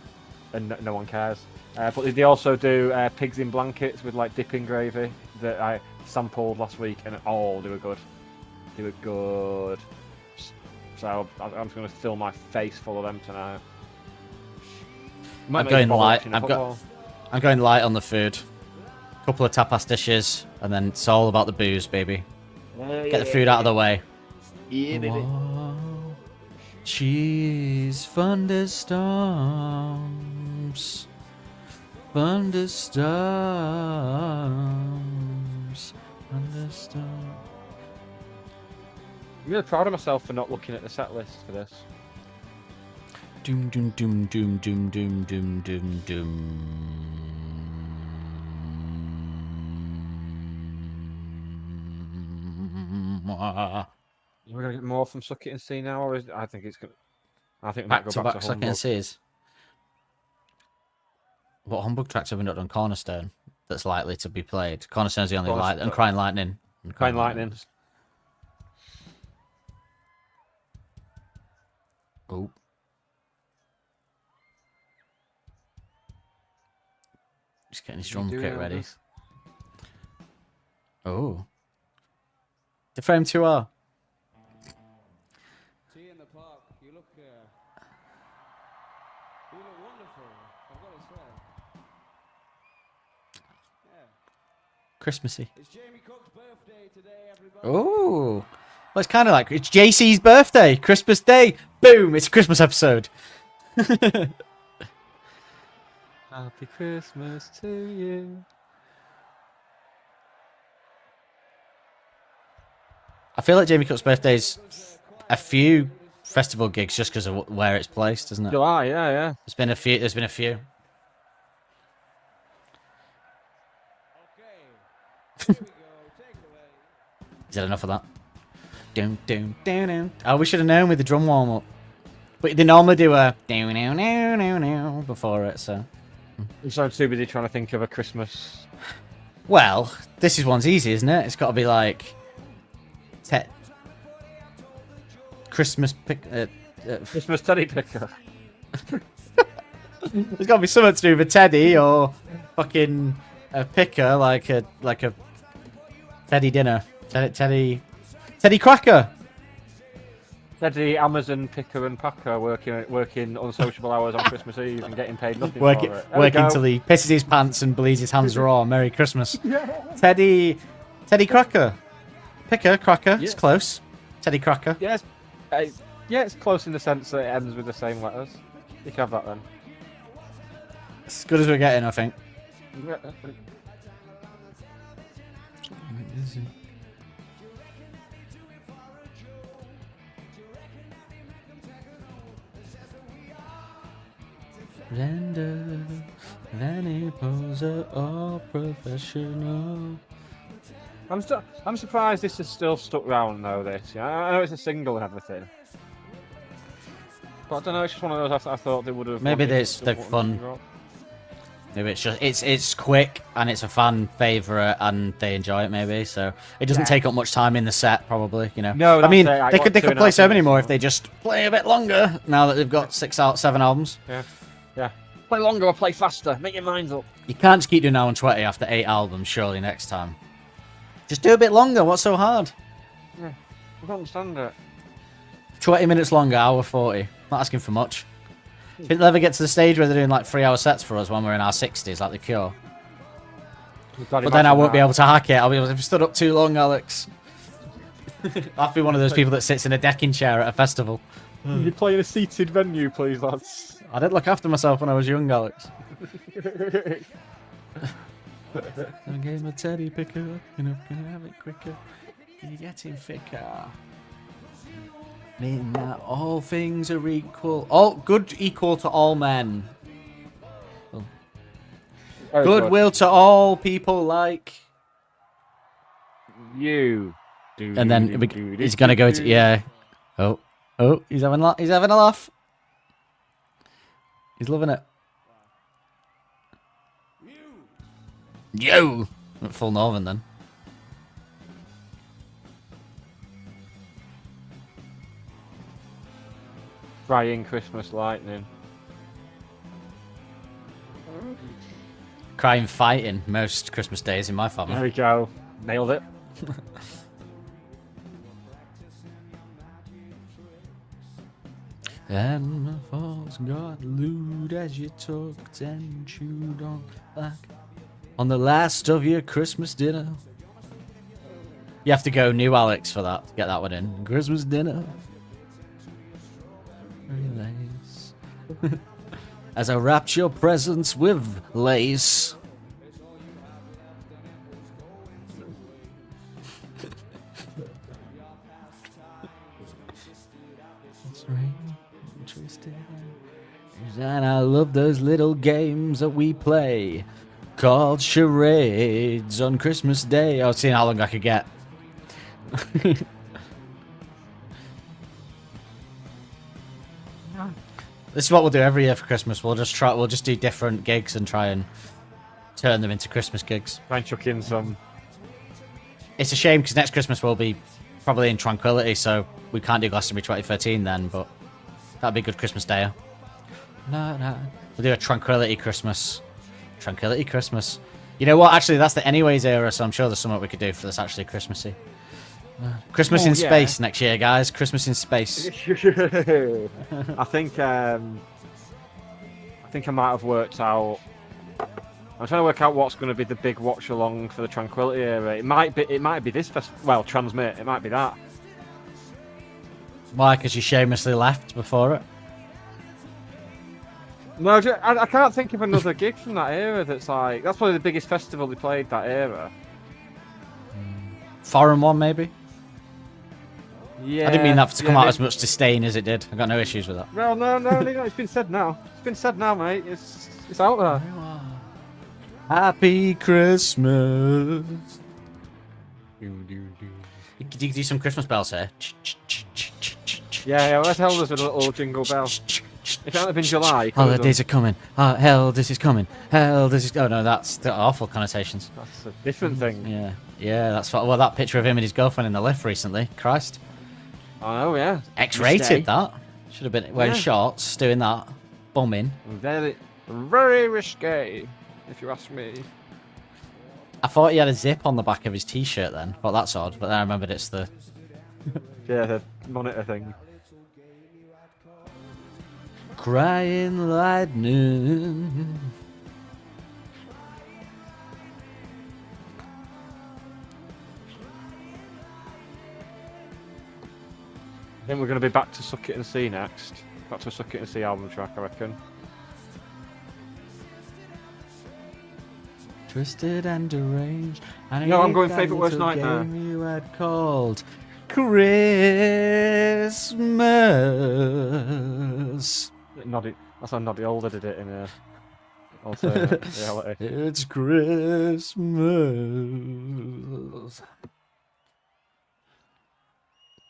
no one cares. But they also do pigs in blankets with like dipping gravy that I sampled last week, and they were good. They were good. So I'm just going to fill my face full of them tonight. I'm going light. I'm going light on the food. Couple of tapas dishes, and then it's all about the booze, baby. Get the food out of the way. Yeah, baby. Whoa. Cheese thunderstorms. Thunderstorms. Thunderstorms. I'm really proud of myself for not looking at the set list for this. Doom doom doom doom doom doom doom doom doom. We're gonna get more from Suck It and See now, or I think it's gonna. I think we might Back go to back back to second Humbug. series. What Humbug tracks have we not done? Cornerstone. That's likely to be played. Cornerstone's the only light, and Crying Lightning. Crying Lightning. Oh. Just getting his drum kit ready. Oh. The frame 2R. Tea in the park. You look wonderful. I've got to say. Yeah. Christmassy. It's Jamie Cook's birthday today, everybody. Oh. Well, it's kind of like it's JC's birthday, Christmas Day. Boom! It's a Christmas episode. Happy Christmas to you. I feel like Jamie Cook's birthday is a few festival gigs just because of where it's placed, isn't it? July, yeah. There's been a few. There's been a few. Okay. Here we go. Take it away. Is that enough of that? Dun, dun, dun, dun. Oh, we should have known with the drum warm up. But they normally do a down, down, down, down, down before it, so. I'm so too busy trying to think of a Christmas. Well, this is one's easy, isn't it? It's got to be like. Christmas pick. Christmas teddy picker. There's got to be something to do with Teddy or fucking a picker, like a Teddy dinner. Teddy cracker. Teddy Amazon picker and packer working unsociable hours on Christmas Eve and getting paid nothing Working for it. till he pisses his pants and believes his hands are raw. Merry Christmas. Teddy cracker. Picker, cracker. Yeah. It's close. Teddy cracker. Yes. It's close in the sense that it ends with the same letters. You can have that then. As good as we're getting, I think. Render, any poser or professional. I'm surprised this is still stuck round though. This, yeah, I know it's a single and everything, but I don't know. It's just one of those I thought they would have. Maybe they're fun. Maybe it's just it's quick and it's a fan favorite and they enjoy it. Maybe so it doesn't take up much time in the set. Probably, you know. No, I mean that's they it. could play so many more if they just play a bit longer. Now that they've got 7 albums. Yeah. Play longer or play faster. Make your minds up. You can't just keep doing hour and 20 after 8 albums. Surely next time. Just do a bit longer. What's so hard? Yeah, I don't understand it. 20 minutes longer, hour 40. Not asking for much. If it ever get to the stage where they're doing like 3-hour sets for us when we're in our 60s, like The Cure. But then I won't be able to hack it. I'll be able to have stood up too long, Alex. I'll have to be one of those people that sits in a decking chair at a festival. You play in a seated venue, please, lads. I didn't look after myself when I was young, Alex. I gave my teddy picker, can I have it quicker? Can you get him thicker? Mean that all things are equal. All good equal to all men. Goodwill to all people like. You. And then he's gonna go to Oh, he's having a laugh. He's loving it. You. Went full Northern then. Crying Christmas lightning. Crying fighting most Christmas days in my family. There we go. Nailed it. And my falls got lewd as you talked and chewed on back on the last of your Christmas dinner. You have to go new Alex for that to get that one in. Christmas dinner. Relax. As I wrapped your presents with lace. It's rain, twisted. And I love those little games that we play called charades on Christmas Day. I was seeing how long I could get. This is what we'll do every year for Christmas. We'll just do different gigs and try and turn them into Christmas gigs. Try and chuck in some. It's a shame because next Christmas we'll be probably in Tranquility, so we can't do Glastonbury 2013 then, but that'd be a good Christmas day. No. We'll do a Tranquility Christmas. Tranquility Christmas. You know what? Actually, that's the Anyways era, so I'm sure there's something we could do for this actually Christmassy. Christmas in space next year, guys. Christmas in space. I think I might have worked out. I'm trying to work out what's going to be the big watch along for the Tranquility era. It might be this festival. Well, Transmit. It might be that. Why? Because you shamelessly left before it. No, I can't think of another gig from that era that's probably the biggest festival they played that era. Foreign one, maybe. Yeah. I didn't mean that to come out as much disdain as it did. I got no issues with that. Well, no, it's been said now. It's been said now, mate. It's out there. Happy Christmas. You could do some Christmas bells here. Yeah, let's tell us with a little jingle bell. If it hadn't been July, you could have Holidays are coming. Hell, this is coming. Hell, this is. Oh no, that's the awful connotations. That's a different thing. Yeah, that's what. Well, that picture of him and his girlfriend in the lift recently. Christ. Oh yeah. X-rated Risque. that. Should have been wearing shorts, doing that, bumming. Very, very risque, if you ask me. I thought he had a zip on the back of his t-shirt then. Well, that's odd. But then I remembered it's the. Yeah, the monitor thing. Crying lightning. I think we're going to be back to Suck It and See next. Back to a Suck It and See album track, I reckon. Twisted and deranged. And No, I'm going Favourite Worst Nightmare. You had called Christmas. Noddy, that's how Noddy Older did it in a alternate reality. It's Christmas.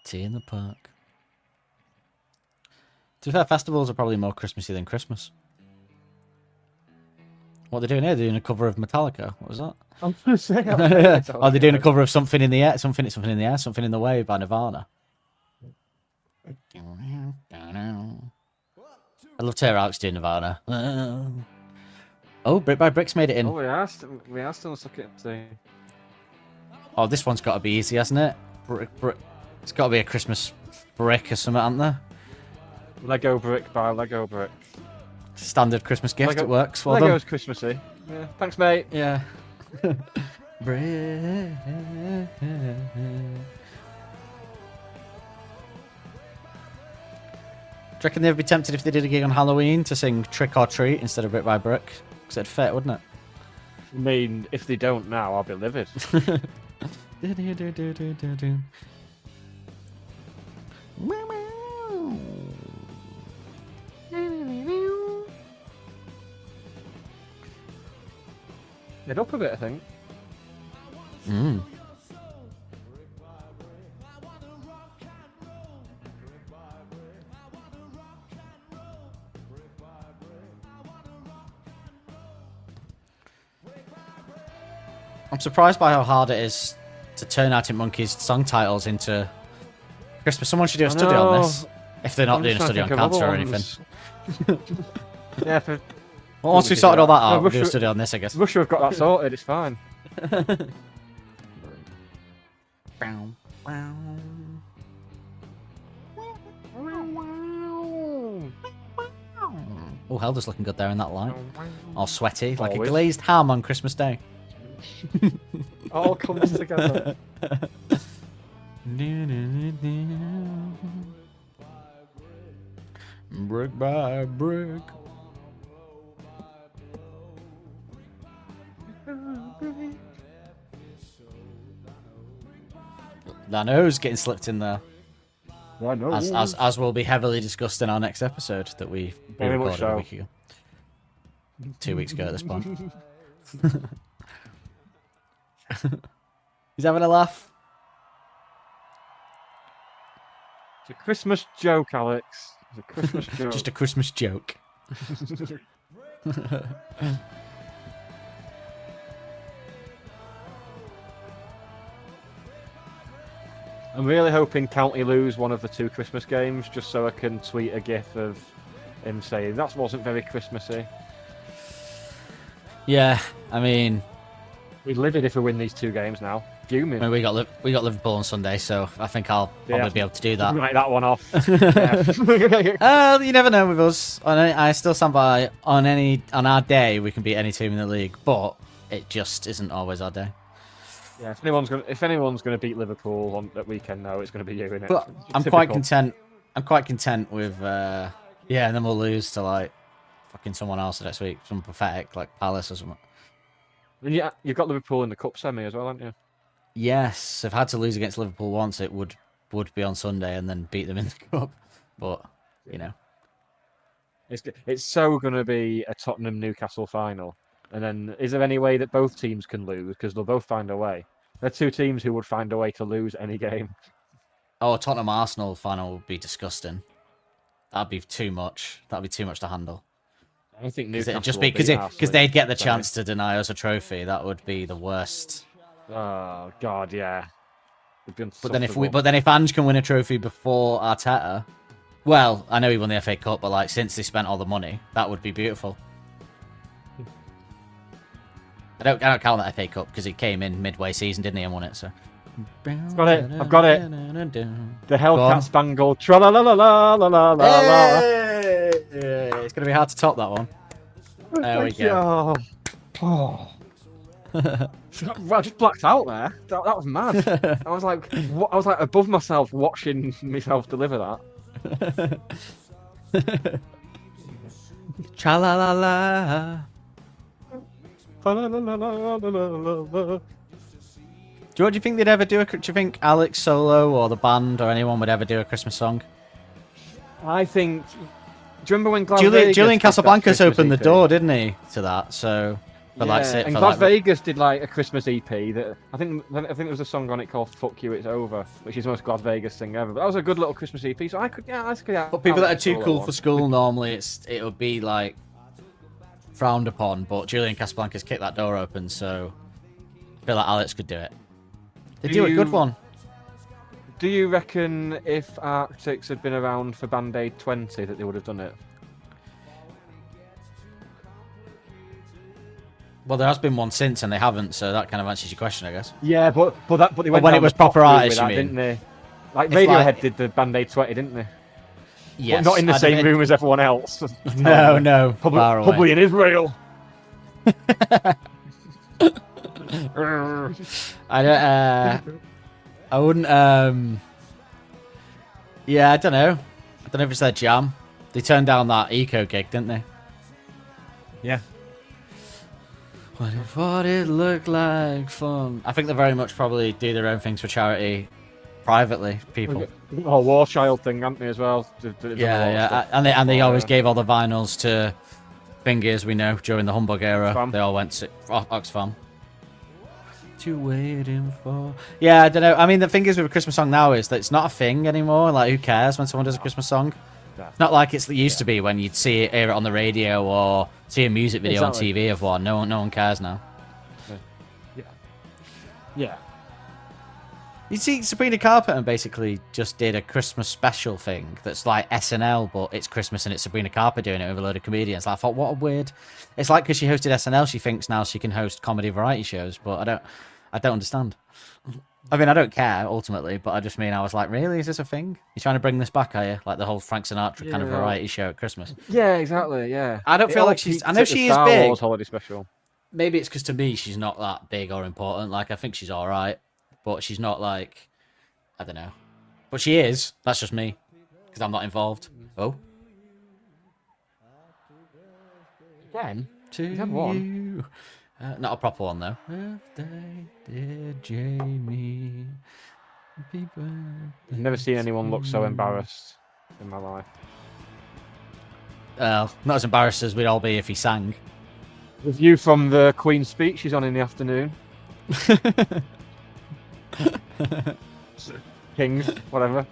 Tea in the park. To be fair, festivals are probably more Christmassy than Christmas. What are they doing here? They're doing a cover of Metallica. What was that? I'm going to say. Are they doing a cover of Something in the Air? Something in the Air? Something in the Way by Nirvana. I'd love to hear Alex do Nirvana. Oh, Brick by Brick's made it in. Oh, we are still Suck It and See. Oh, this one's got to be easy, hasn't it? Brick. It's got to be a Christmas brick or something, hasn't there? Lego Brick by Lego Brick. Standard Christmas gift. Lego, it works. Well Lego's done. Christmassy. Yeah. Thanks, mate. Yeah. Brick. Do you reckon they'd be tempted if they did a gig on Halloween to sing Trick or Treat instead of Brick by Brick? Because it'd fit, wouldn't it? I mean, if they don't now, I'll be livid. Get up a bit, I think. I'm surprised by how hard it is to turn Arctic Monkeys song titles into Christmas. Someone should do a study on this. If they're not I'm doing a just study on trying to think cancer or of anything. other ones. Yeah, for Well, once we we've can sorted do all that that. out, No, we'll do a Russia- study on this, I guess. Russia have got that sorted, it's fine. Oh, Helder's looking good there in that light. All sweaty, like Always. a glazed ham on Christmas Day. All comes together. Brick by brick. I know who's getting slipped in there. I know. As will be heavily discussed in our next episode that we Very much recorded a so. week ago. 2 weeks ago at this point. He's having a laugh. It's a Christmas joke, Alex. It's a Christmas joke. Just a Christmas joke. I'm really hoping County lose one of the two Christmas games, just so I can tweet a gif of him saying that wasn't very Christmassy. Yeah, I mean, We'd live it if we win these two games now. Fuming. we got Liverpool on Sunday, so I think I'll probably be able to do that. Write that one off. Yeah. You never know with us. I still stand by on our day we can beat any team in the league, but it just isn't always our day. Yeah, if anyone's gonna beat Liverpool on that weekend, no, it's gonna be you, innit? But I'm Typical. quite content. I'm quite content with and then we'll lose to like fucking someone else next week, some pathetic like Palace or something. And yeah, you've got Liverpool in the cup semi as well, haven't you? Yes, I've had to lose against Liverpool once. It would be on Sunday and then beat them in the cup, but you know. It's so gonna be a Tottenham Newcastle final. And then, is there any way that both teams can lose? Because they'll both find a way. They're two teams who would find a way to lose any game. Oh, Tottenham Arsenal final would be disgusting. That'd be too much. That'd be too much to handle. I think Because Newcastle it'd just will be beat Arsenal because they'd get the in semi. chance to deny us a trophy. That would be the worst. Oh God, yeah. But then if Ange can win a trophy before Arteta, well, I know he won the FA Cup, but like since they spent all the money, that would be beautiful. I don't count that FA Cup because it came in midway season, didn't he, and won it. So got it. I've got it. The Hellcat Spangled tra la la la la la la la. Hey! It's gonna be hard to top that one. There we go. Oh. I just blacked out there. That was mad. I was like above myself watching myself deliver that. Cha la la la. Do you think they'd ever do do you think Alex solo or the band or anyone would ever do a Christmas song? I think. Do you remember when Glas Vegas Julian did that Casablancas Christmas opened the EP? door, didn't he, to that? So for And Glas Vegas did like a Christmas EP that I think there was a song on it called "Fuck You, It's Over," which is the most Glas Vegas thing ever. But that was a good little Christmas EP. So I could. But people that are too cool for school normally, it would be like frowned upon. But Julian Casablancas kicked that door open, so I feel like Alex could do it. They do a good one. Do you reckon if Arctics had been around for Band Aid 20 that they would have done it? Well, there has been one since, and they haven't, so that kind of answers your question, I guess. Yeah, but they went when down it was the pop proper route artists, with you that, mean? didn't they? Like It's Radiohead like- did the Band Aid 20, didn't they? Yes. But not in the same room as everyone else. No, far away. Probably in Israel. I don't. I wouldn't. Yeah, I don't know. I don't know if it's their jam. They turned down that eco gig, didn't they? Yeah. What if what it looked like fun? I think they very much probably do their own things for charity, privately. People. Oh, War Child thing, haven't they, as well? Yeah. And they always gave all the vinyls to Fingers, we know, during the Humbug era. Oxfam. They all went to Oxfam. You waiting for? Yeah, I don't know. I mean, the thing is with a Christmas song now is that it's not a thing anymore. Like, who cares when someone does a Christmas song? Yeah. It's not like it used to be when you'd hear it on the radio or see a music video on TV of one. No one cares now. Yeah. You see, Sabrina Carpenter basically just did a Christmas special thing that's like SNL, but it's Christmas and it's Sabrina Carpenter doing it with a load of comedians. I thought, what a weird. It's like because she hosted SNL, she thinks now she can host comedy variety shows, but I don't understand. I mean, I don't care ultimately, but I just mean I was like, really, is this a thing? You're trying to bring this back, are you? Like the whole Frank Sinatra kind of variety show at Christmas. Yeah, exactly. Yeah. I don't feel like she's. I know she is Star big. Wars holiday special. Maybe it's because to me she's not that big or important. Like I think she's all right, but she's not like, I don't know. But she is. That's just me because I'm not involved. Oh. Again? To Is that one? you. Not a proper one though. Birthday, dear Jamie. Happy birthday. I've never seen anyone look so embarrassed in my life. Well, not as embarrassed as we'd all be if he sang. The view from the Queen's speech she's on in the afternoon. Kings, whatever.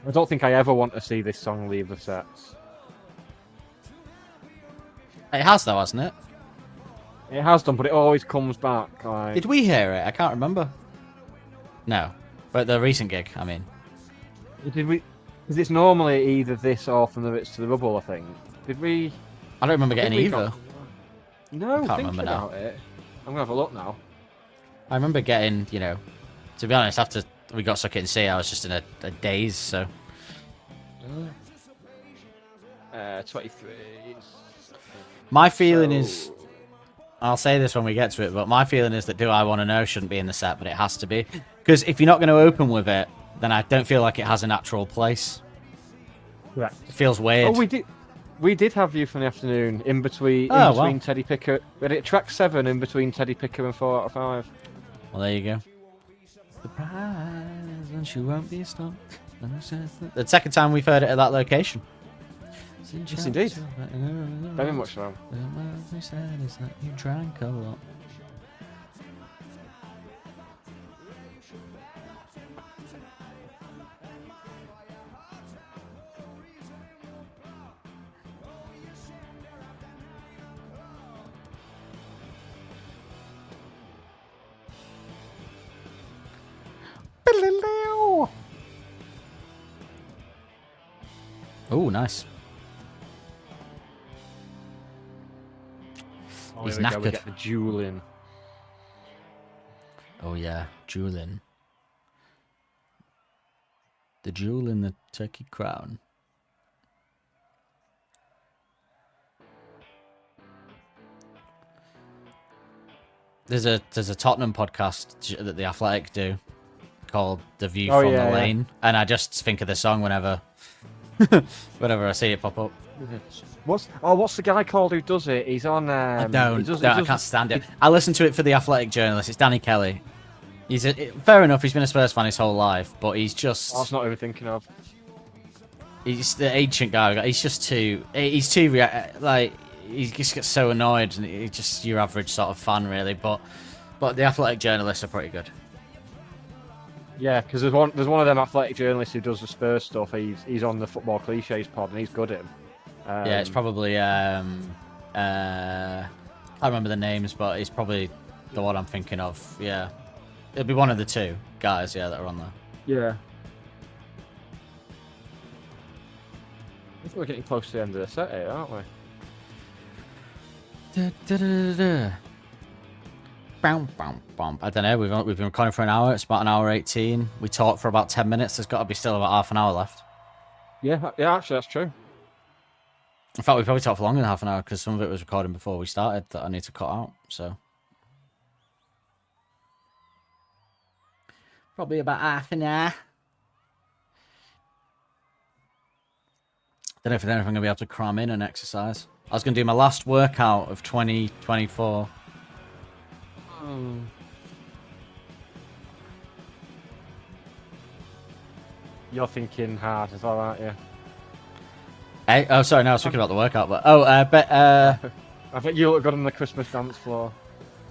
I don't think I ever want to see this song leave the sets. It has though, hasn't it? It has done, but it always comes back. Like... Did we hear it? I can't remember. No, but the recent gig, I mean. Did we? Because it's normally either this or From the Ritz to the Rubble, I think. Did we? I don't remember getting either. No, I can't think remember about it. I'm gonna have a look now. I remember getting, to be honest, after we got Suck It and See, I was just in a daze, so. 23. My feeling is, I'll say this when we get to it, but my feeling is that Do I Want to Know shouldn't be in the set, but it has to be. Because if you're not going to open with it, then I don't feel like it has a natural place. Correct. It feels weird. Oh, we did have View from the Afternoon in between Wow. Teddy Picker. We had it track 7 in between Teddy Picker and 4 out of 5. Well, there you go. Surprise, and she won't be stopped. The second time we've heard it at that location. Yes, indeed. Very much so. He said is that you drank a lot. Oh, nice. Oh, He's here we go, we knackered. get the jewel in. Oh yeah, jewel in. The jewel in the turkey crown. There's a Tottenham podcast that the Athletic do called The View from the Lane, and I just think of the song whenever I see it pop up. What's the guy called who does it? He's on. I he don't. does- I can't stand it. I listen to it for the Athletic journalist. It's Danny Kelly. Fair enough. He's been a Spurs fan his whole life, but he's just. That's not who we're thinking of. He's the ancient guy. He's just too. He's too like. He just gets so annoyed, and he's just your average sort of fan, really. But the Athletic journalists are pretty good. Yeah, because there's one of them Athletic journalists who does the Spurs stuff. He's on the Football Cliches pod, and he's good at him. Yeah, it's probably. I can't remember the names, but it's probably the one I'm thinking of. Yeah, it'll be one of the two guys. Yeah, that are on there. Yeah. I think we're getting close to the end of the set here, aren't we? I don't know. We've been recording for an hour. It's about an hour 18. We talked for about 10 minutes. There's got to be still about half an hour left. Yeah, actually, that's true. In fact, we probably talked for longer than half an hour because some of it was recording before we started that I need to cut out. So probably about half an hour. Don't know if I'm going to be able to cram in an exercise. I was going to do my last workout of 2024. You're thinking hard as well, aren't you? Hey, oh, sorry, no, I was thinking about the workout, but I bet you look good on the Christmas dance floor.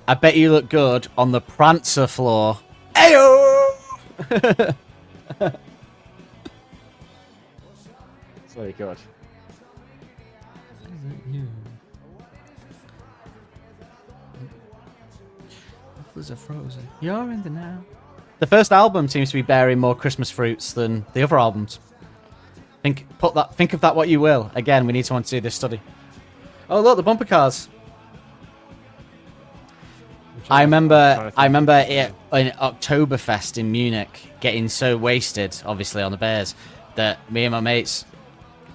I bet you look good on the Prancer floor. Ayo! It's very good. Apples are frozen. You're in the now. The first album seems to be bearing more Christmas fruits than the other albums. Think of that what you will. Again, we need someone to do this study. Oh look, the bumper cars. I remember it in Oktoberfest in Munich getting so wasted, obviously on the beers, that me and my mates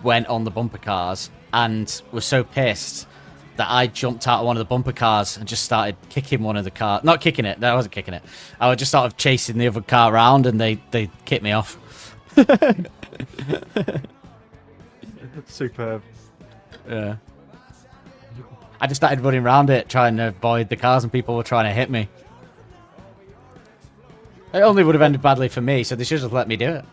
went on the bumper cars and were so pissed that I jumped out of one of the bumper cars and just started kicking one of the cars. Not kicking it. No, I wasn't kicking it. I was just sort of chasing the other car around and they kicked me off. Superb. Yeah. I just started running around it, trying to avoid the cars, and people were trying to hit me. It only would have ended badly for me, so they should have let me do it.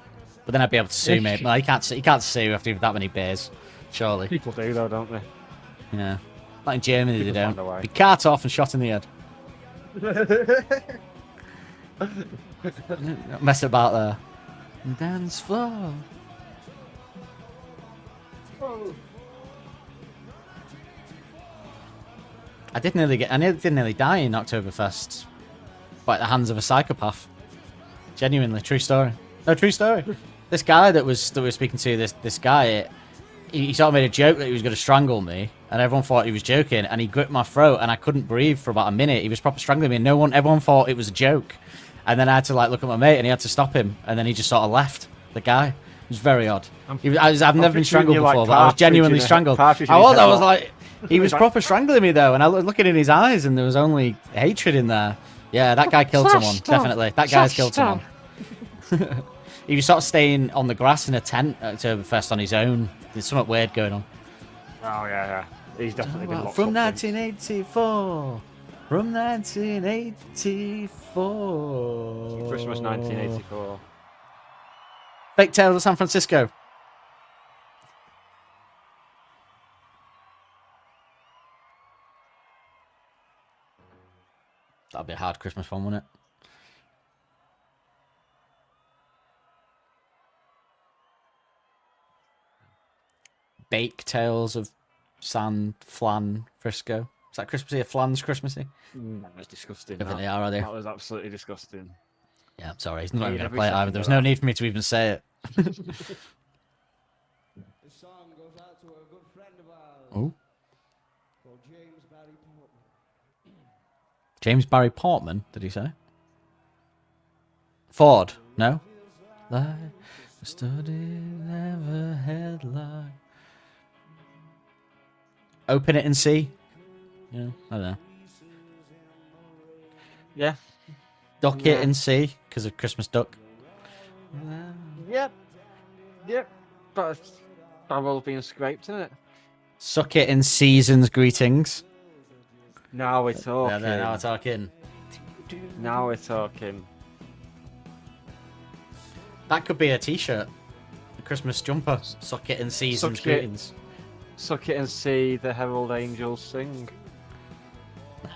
But then I'd be able to sue me. Well, you can't sue after that many beers, surely. People do though, don't they? Yeah. Like in Germany, People they find a don't. way. Be cart off and shot in the head. Mess about there. Dance floor. I did nearly die in Oktoberfest by the hands of a psychopath. Genuinely, true story. No, true story. This guy that we were speaking to, this guy, he sort of made a joke that he was going to strangle me, and everyone thought he was joking, and he gripped my throat, and I couldn't breathe for about a minute. He was proper strangling me, and everyone thought it was a joke. And then I had to look at my mate, and he had to stop him, and then he just sort of left. The guy. It was very odd. I've never been strangled before, but I was genuinely strangled. I was like, he was proper strangling me though, and I was looking in his eyes, and there was only hatred in there. Yeah, that guy killed someone, definitely. That guy's killed someone. He was sort of staying on the grass in a tent at Oktoberfest on his own. There's something weird going on. Oh yeah. He's definitely been locked From up 1984. From 1984. Christmas 1984. Fake Tales of San Francisco. That'd be a hard Christmas one, wouldn't it? Bake Tales of San Flan Frisco. Is that Christmassy? Are flans Christmassy? That was disgusting. If That. they are they? That was absolutely disgusting. Yeah, I'm sorry. He's not even going to every play it second either. of There was that. no need for me to even say it. This song goes out to a good friend of ours Oh, called James Barry Portman. James Barry Portman, did he say? Ford, no? Like a study never headline. Open it and see. Yeah, I don't know. Yeah. Duck Yeah. it and see because of Christmas duck. Yep. Yep. But barrel's being scraped, isn't it? Suck it in season's greetings. Now we're talking. Now we're talking. Now we're talking. That could be a t-shirt. A Christmas jumper. Suck it in season's Suck it. greetings. Suck it and see the herald angels sing.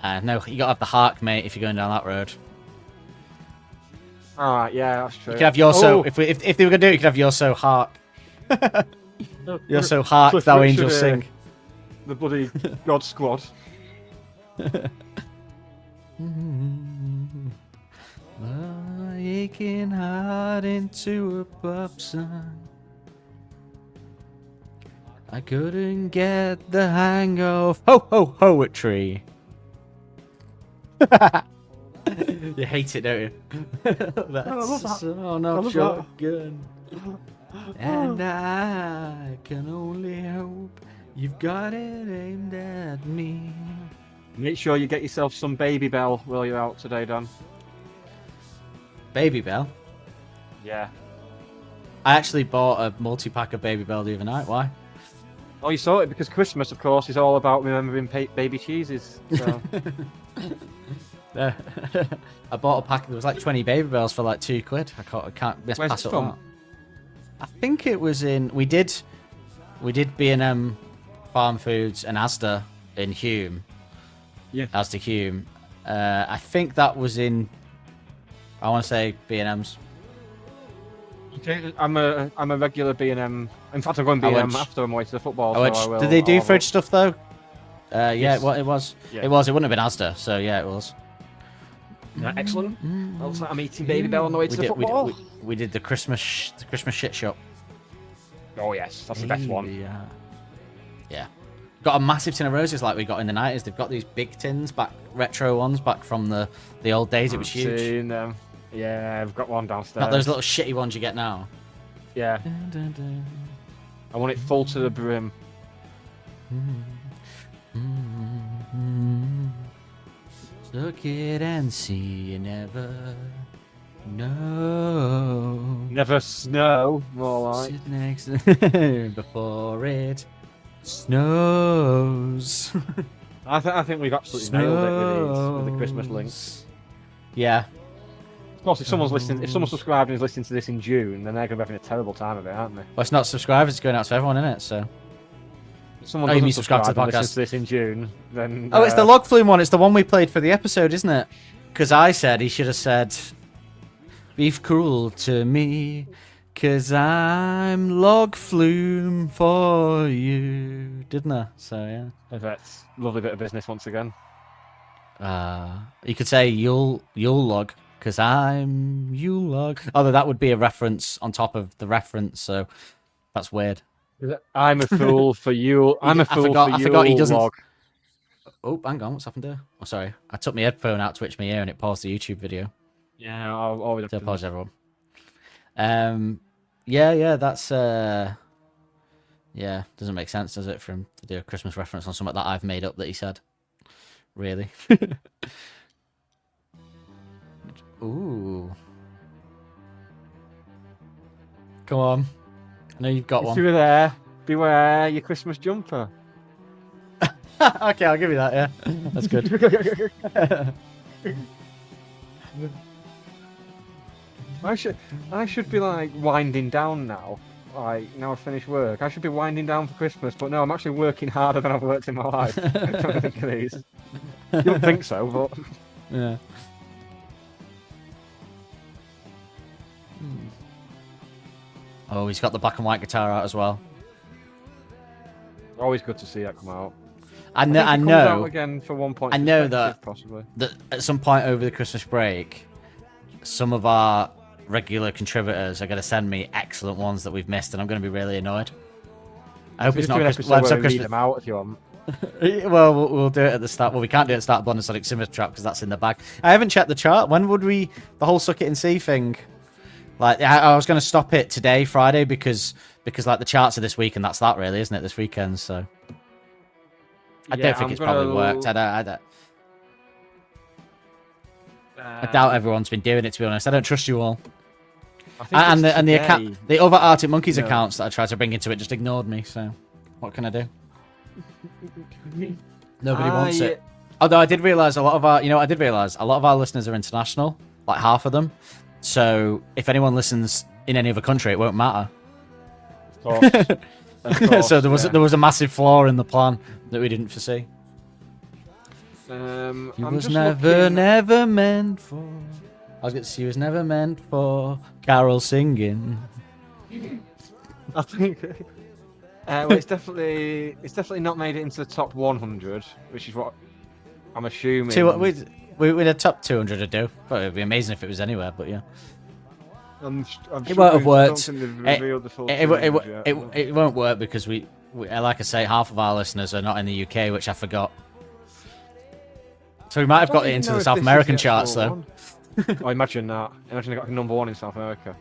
No, you gotta have the hark, mate, if you're going down that road. Alright, yeah, that's true. You could have your so Oh, if they were gonna do it, you could have your so hark. Your so hark, Cliff thou Richard, angels sing. The bloody God Squad. My aching heart into a pop song. I couldn't get the hang of ho ho poetry. You hate it, don't you? That's love that. son I of love shotgun. And I can only hope you've got it aimed at me. Make sure you get yourself some Baby Bell while you're out today, Dan. Baby Bell. Yeah. I actually bought a multi-pack of Baby Bell the other night. Why? Oh, you saw it because Christmas, of course, is all about remembering baby cheeses. So. I bought a pack. There was like 20 Baby Bells for like £2. I can't just Where's pass it it from? on. I think it was in. We did B&M Farm Foods and Asda in Hume. Yeah. Asda Hume. I think that was in. I want to say B&M's. Okay, I'm a regular B&M. In fact, I'm going I B&M went- after I'm away to the football. Oh, So I will, did they do I'll- fridge stuff though? Yeah, Yes. well, it was. Yeah. It was. It wouldn't have been Asda, so yeah, it was. Yeah, excellent. Looks like I'm eating Baby Bell on the way to the football. We did the Christmas shit shop. Oh yes, that's the best one. Yeah. Yeah. Got a massive tin of roses like we got in the 90s. They've got these big tins back, retro ones back from the old days. It was huge. Seen them. Yeah, I've got one downstairs. Not those little shitty ones you get now. Yeah, I want it full to the brim. Look it and see, you never know. Never snow, more like. Sit next before it snows. I think we've absolutely nailed it with the Christmas links. Yeah. Of course, if someone's subscribed and is listening to this in June, then they're going to be having a terrible time of it, aren't they? Well, it's not subscribers, it's going out to everyone, isn't it? So. If someone Oh, you doesn't mean subscribe to the and listens podcast? to this in June, then Oh, it's the log flume one. It's the one we played for the episode, isn't it? Because I said he should have said, "Be cruel to me, 'cause I'm log flume for you," didn't I? So yeah. That's lovely bit of business once again. You could say you'll log, 'cause I'm you log. Although that would be a reference on top of the reference, so that's weird. I'm a fool for you. I'm a fool I for you. forgot he doesn't. Log. Oh, hang on, what's happened there? Oh, sorry. I took my headphone out to itch my ear and it paused the YouTube video. Yeah, I'll always have So to. apologize, everyone. Yeah, that's yeah, doesn't make sense, does it, for him to do a Christmas reference on something that I've made up that he said? Really? Ooh. Come on. I know you've got If one. you were there, beware your Christmas jumper. Okay, I'll give you that, yeah. That's good. I should be like winding down now. Like now I've finished work, I should be winding down for Christmas. But no, I'm actually working harder than I've worked in my life. I'm trying to think of these. You don't think so, but Yeah. Oh, he's got the black and white guitar out as well. always good to see that come out. I think it comes know. out again for 1 point. I know that possibly. That at some point over the Christmas break, some of our regular contributors are going to send me excellent ones that we've missed, and I'm going to be really annoyed. I hope it's not Christmas. Well, read them out if you want. Well, we'll do it at the start. Well, we can't do it at the start of Blonde Sonic Simmer Trap because that's in the bag. I haven't checked the chart. When would we the whole suck it and see thing? Like, I was going to stop it today, Friday, because like the charts are this week, and that's that really, isn't it? This weekend, so I don't think it's probably worked. I doubt everyone's been doing it. To be honest, I don't trust you all. And the other Arctic Monkeys accounts that I tried to bring into it just ignored me. So what can I do? Nobody wants it. Although I did realize a lot of our listeners are international, like half of them. So if anyone listens in any other country, it won't matter. Of course. Of course, so there was a massive flaw in the plan that we didn't foresee. It was never meant for. I was going to say, he was never meant for carol singing. I think. Well, it's definitely not made it into the top 100, which is what I'm assuming. We'd a top 200 to do. But it'd be amazing if it was anywhere. But yeah, I'm it won't have worked. It won't work because we, like I say, half of our listeners are not in the UK, which I forgot. So we might have got it into the South American charts, though. Oh, imagine that. Imagine they got number 1 in South America.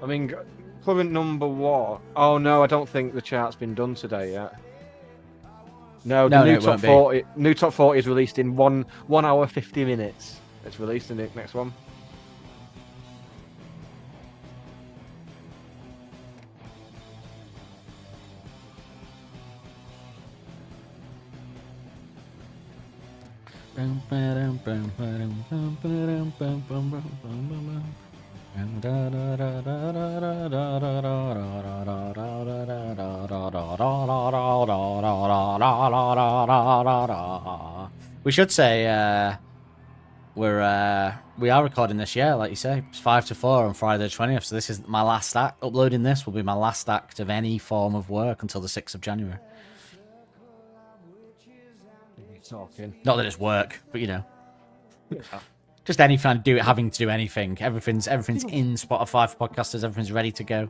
I mean, current number 1. Oh no, I don't think the chart's been done today yet. No, the new top 40. New top 40 is released in 1 hour 50 minutes. It's released in the next one. We should say we are recording this, like you say. It's 5 to 4 on Friday the 20th, so this is my last act. Uploading this will be my last act of any form of work until the 6th of January. Talking. Not that it's work, but you know. Just anything having to do anything. Everything's in Spotify for podcasters, everything's ready to go.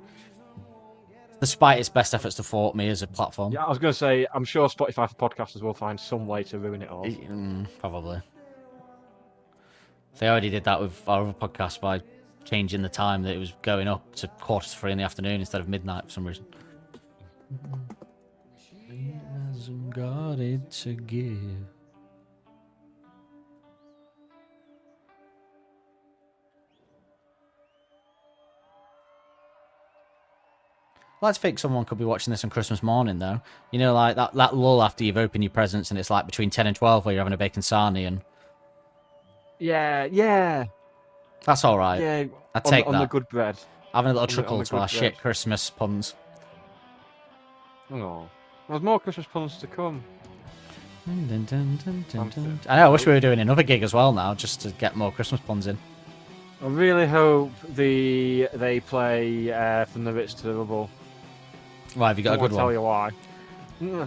Despite its best efforts to thwart me as a platform. Yeah, I was going to say, I'm sure Spotify for podcasters will find some way to ruin it all. Probably. They already did that with our other podcast by changing the time that it was going up to 2:45 in the afternoon instead of midnight for some reason. She hasn't got it to give. Let's think someone could be watching this on Christmas morning, though. You know, like that lull after you've opened your presents and it's like between 10 and 12 where you're having a bacon sarnie and... Yeah. That's all right. Yeah, I take that. On the good bread. Having a little truckle to our shit Christmas puns. Oh, there's more Christmas puns to come. I know, I wish we were doing another gig as well now, just to get more Christmas puns in. I really hope they play From the Ritz to the Rubble. Why, have you got a good one? I'll tell you why.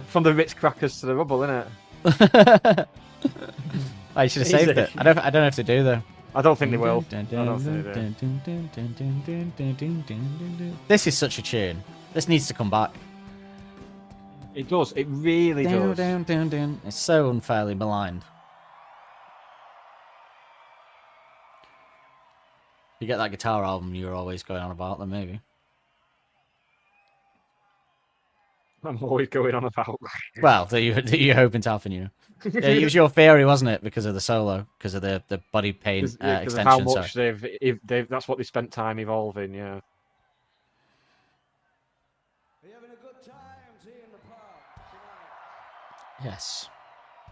From the Ritz crackers to the rubble, innit? I should have saved it. I don't know if they do, though. I don't think they will. This is such a tune. This needs to come back. It does. It really does. It's so unfairly maligned. You get that guitar album you were always going on about, then maybe. I'm always going on about. Well, that you're hoping to happen, you know. It was your theory, wasn't it? Because of the solo, because of the body paint extension. Of how much they've that's what they spent time evolving. Yeah. Are you having a good time tea in the park tonight? Yes.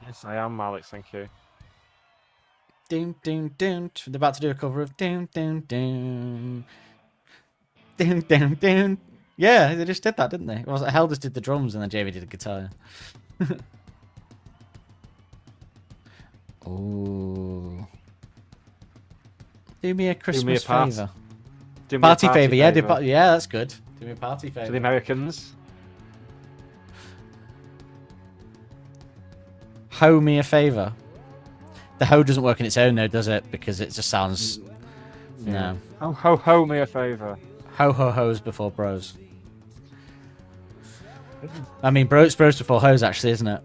Yes, I am, Alex. Thank you. Doom, doom, doom. They're about to do a cover of doom, doom, doom. Doom, doom, doom. Yeah, they just did that, didn't they? It was Helders did the drums and then JV did the guitar. Oh. Do me a Christmas favour. Do me Party a party favour, yeah. Yeah, that's good. Do me a party favour. To the Americans. Hoe me a favour. The hoe doesn't work on its own though, does it? Because it just sounds... No. Ho me a favour. Ho ho ho's before bros. I mean, bros before hoes, actually, isn't it?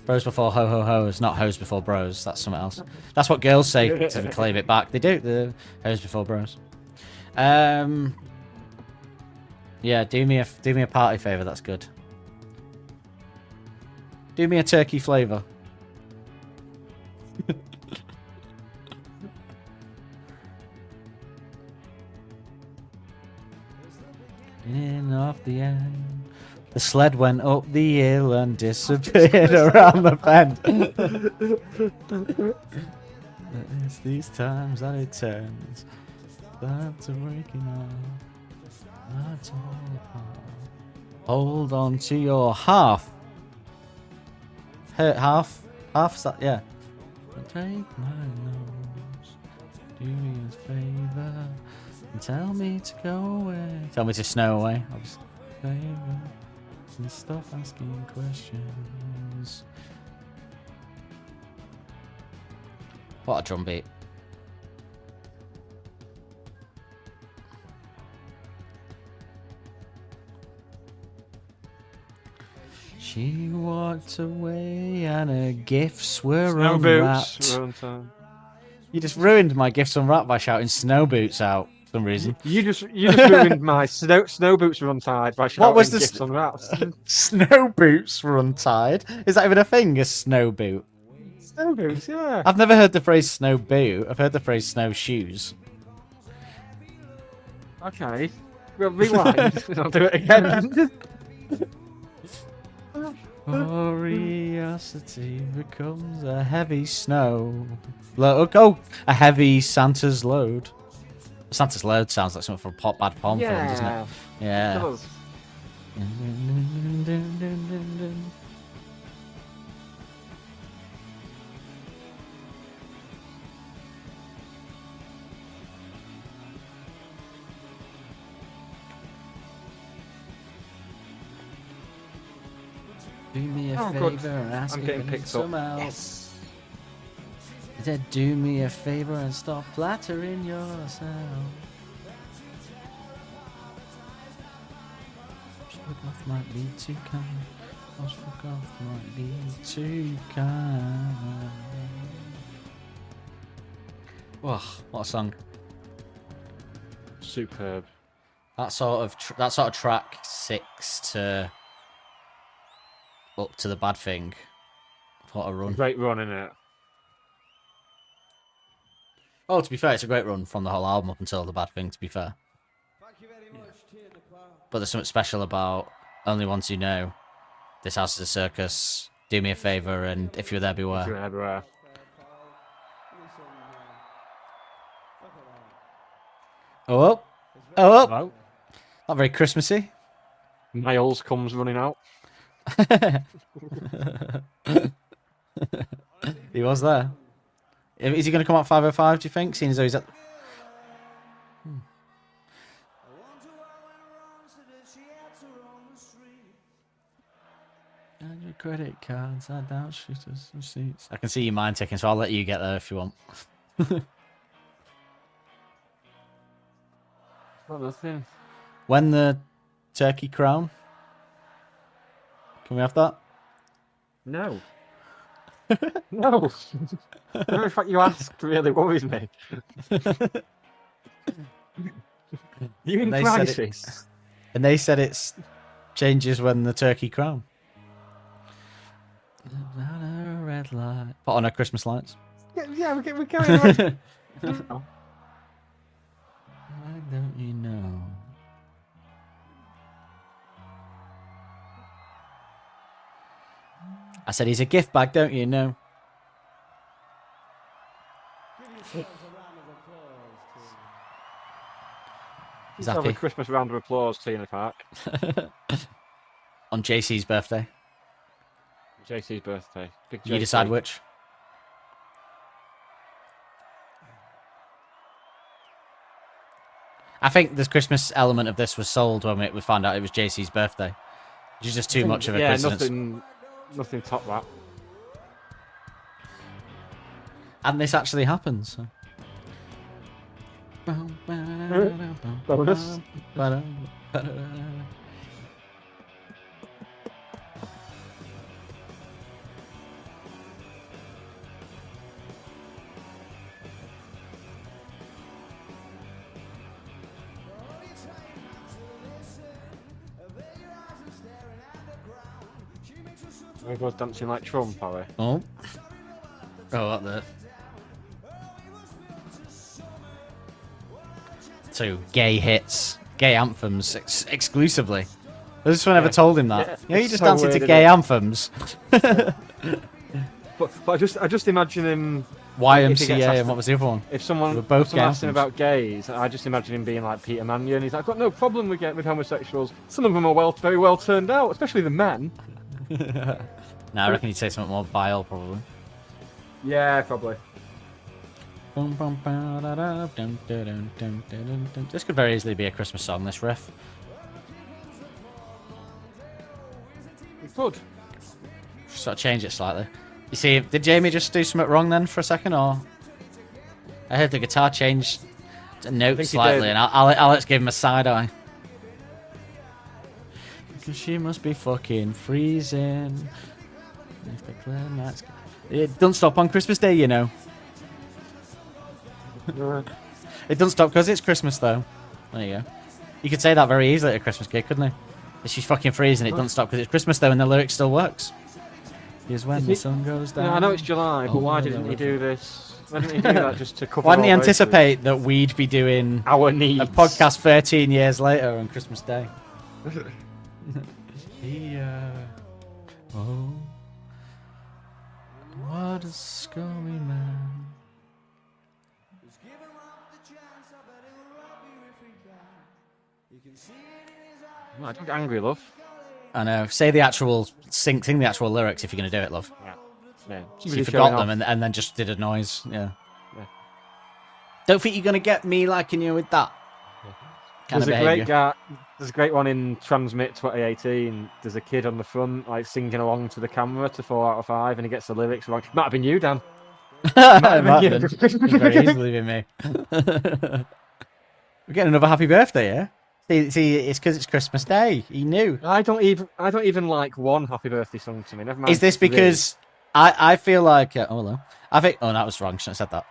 Bros before ho ho ho's, not hoes before bros. That's something else. That's what girls say to claim it back. They do. The hoes before bros. Yeah, do me a party favour. That's good. Do me a turkey flavour. In off the end, the sled went up the hill and disappeared around the bend. It's these times that it turns. That's a breaking off. That's all apart. Hold on to your half. Half is that? Yeah. Take my nose. Do me a favour. And tell me to go away. Tell me to snow away. Favour. And stop asking questions. What a drum beat. She walked away and her gifts were Snow unwrapped. boots were on time. You just ruined my gifts unwrapped by shouting snow boots out for some reason. You just ruined my snow boots were untied by shouting What was the gifts unwrapped. Snow boots were untied? Is that even a thing, a snow boot? Snow boots, yeah. I've never heard the phrase snow boot. I've heard the phrase snow shoes. Okay. We'll rewind. I'll do it again. Curiosity becomes a heavy snow. Oh, a heavy Santa's load. Santa's load sounds like something from bad porn film, doesn't it? Yeah. It does. Do me a good. favor and ask I'm if getting I need picked some up. else. Yes. He said, do me a favor and stop flattering yourself. Off might be too kind. Off might be too kind. Whoa, what a song! Superb. That sort of track 6 to up to the bad thing. What a run! Great run, innit? Oh, to be fair, it's a great run from the whole album up until the bad thing. To be fair, Thank you very much. Cheer the crowd. but there's something special about Only Ones Who Know, This House is a Circus, Do Me a Favor, and If You're There Beware. Everywhere. Oh, well. Oh, well. Hello. Not very Christmassy. Miles comes running out. He was there. Is he going to come out 5:05? Do you think? Seeing as though he's at. And your credit cards, I doubt shooters receipts. I can see your mind ticking, so I'll let you get there if you want. Not nothing. When the turkey crown? Can we have that? No. No. No, in fact, you asked really worries me. You in And they said crisis? And they said it's changes when the turkey crown. Red light. Put on our Christmas lights. Yeah, we're going on. Why don't you know? I said he's a gift bag, don't you know? Have He's a happy. Christmas round of applause, Tina Park. On JC's birthday. JC's birthday. Big JC. You decide which. I think the Christmas element of this was sold when we found out it was JC's birthday. Which is just too much of a coincidence. Nothing top that. And this actually happens. So. Bonus. Everyone's dancing like Trump, are we? Oh. Oh, up there. So, gay hits, gay anthems exclusively. This one ever told him that. Yeah, You know, you it's just so dancing to weird, gay isn't anthems. But I just imagine him. YMCA and what was the other one? If someone, They were both if someone gay asks him anthems. about gays, I just imagine him being like Peter Mannion, and he's like, "I've got no problem with homosexuals. Some of them are very well turned out, especially the men." Nah, I reckon he'd say something more vile, probably. Yeah, probably. This could very easily be a Christmas song, this riff. He could. Sort of change it slightly. You see, did Jamie just do something wrong then for a second, or? I heard the guitar change a note slightly, and Alex gave him a side eye. Because she must be fucking freezing. If the clear nights... It doesn't stop on Christmas Day, you know. It doesn't stop because it's Christmas, though. There you go. You could say that very easily at a Christmas gig, couldn't you? If she's fucking freezing, it doesn't stop because it's Christmas, though, and the lyric still works. Here's when the sun goes down. Yeah, I know it's July, but why didn't he do this? Why didn't he do that just to cover? Why didn't he all bases? anticipate that we'd be doing Our needs. a podcast 13 years later on Christmas Day? Oh, what a scummy man. I don't get angry, love. I know. Sing the actual lyrics if you're going to do it, love. Yeah. So you forgot them and then just did a noise. Yeah. Don't think you're going to get me liking you with that kind of behaviour. There's a great one in Transmit 2018. There's a kid on the front like singing along to the camera to 4 out of 5, and he gets the lyrics wrong. Might have been you, Dan. It might have been. Could very easily been me. We're getting another happy birthday, yeah? See, it's because it's Christmas Day. He knew. I don't even like one happy birthday song to me. Never mind. Is this because I feel like oh hello? I think that was wrong. Shouldn't have said that.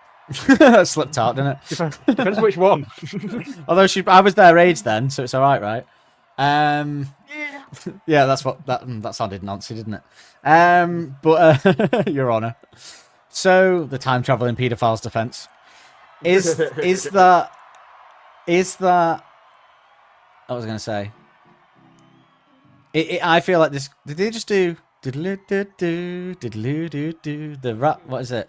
Slipped out, didn't it? Depends which one. Although I was their age then, so it's all right, right? Yeah, that's what that sounded nonsense, didn't it? But Your Honour. So the time traveling paedophile's defence is that I was going to say. I feel like this. Did they just do the rap? What is it?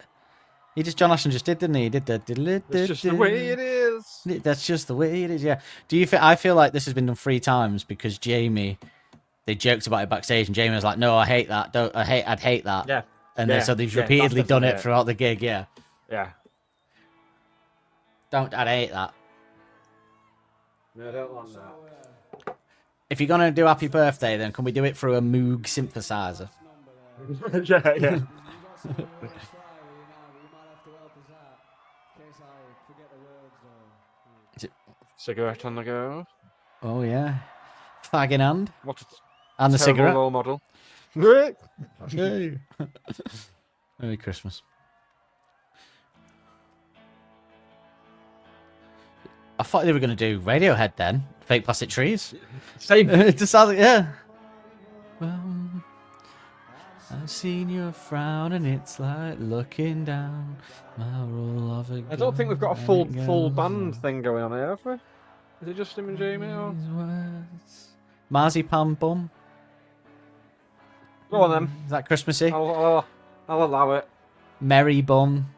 John Ashton just did, didn't he? He did the. That's just the way it is. That's just the way it is. Yeah. Do you think? I feel like this has been done 3 times because Jamie. They joked about it backstage, and Jamie was like, "No, I hate that. I'd hate that." Yeah. And so they've repeatedly done it throughout the gig. Yeah. Yeah. I'd hate that. No, I don't want that. If you're gonna do Happy Birthday, then can we do it through a Moog synthesizer? Yeah. Cigarette on the go. Oh yeah, fag in hand, What a and the terrible cigarette. role model. Hey. Merry Christmas. I thought they were going to do Radiohead then. Fake Plastic Trees. Same. It just sounds like, yeah. Well, I've seen your frown and it's like looking down my roll of a I don't think we've got a full band thing going on here, have we? Is it just him and Jamie? Or? Marzipan Bum. Go on then. Is that Christmassy? I'll allow it. Merry Bum.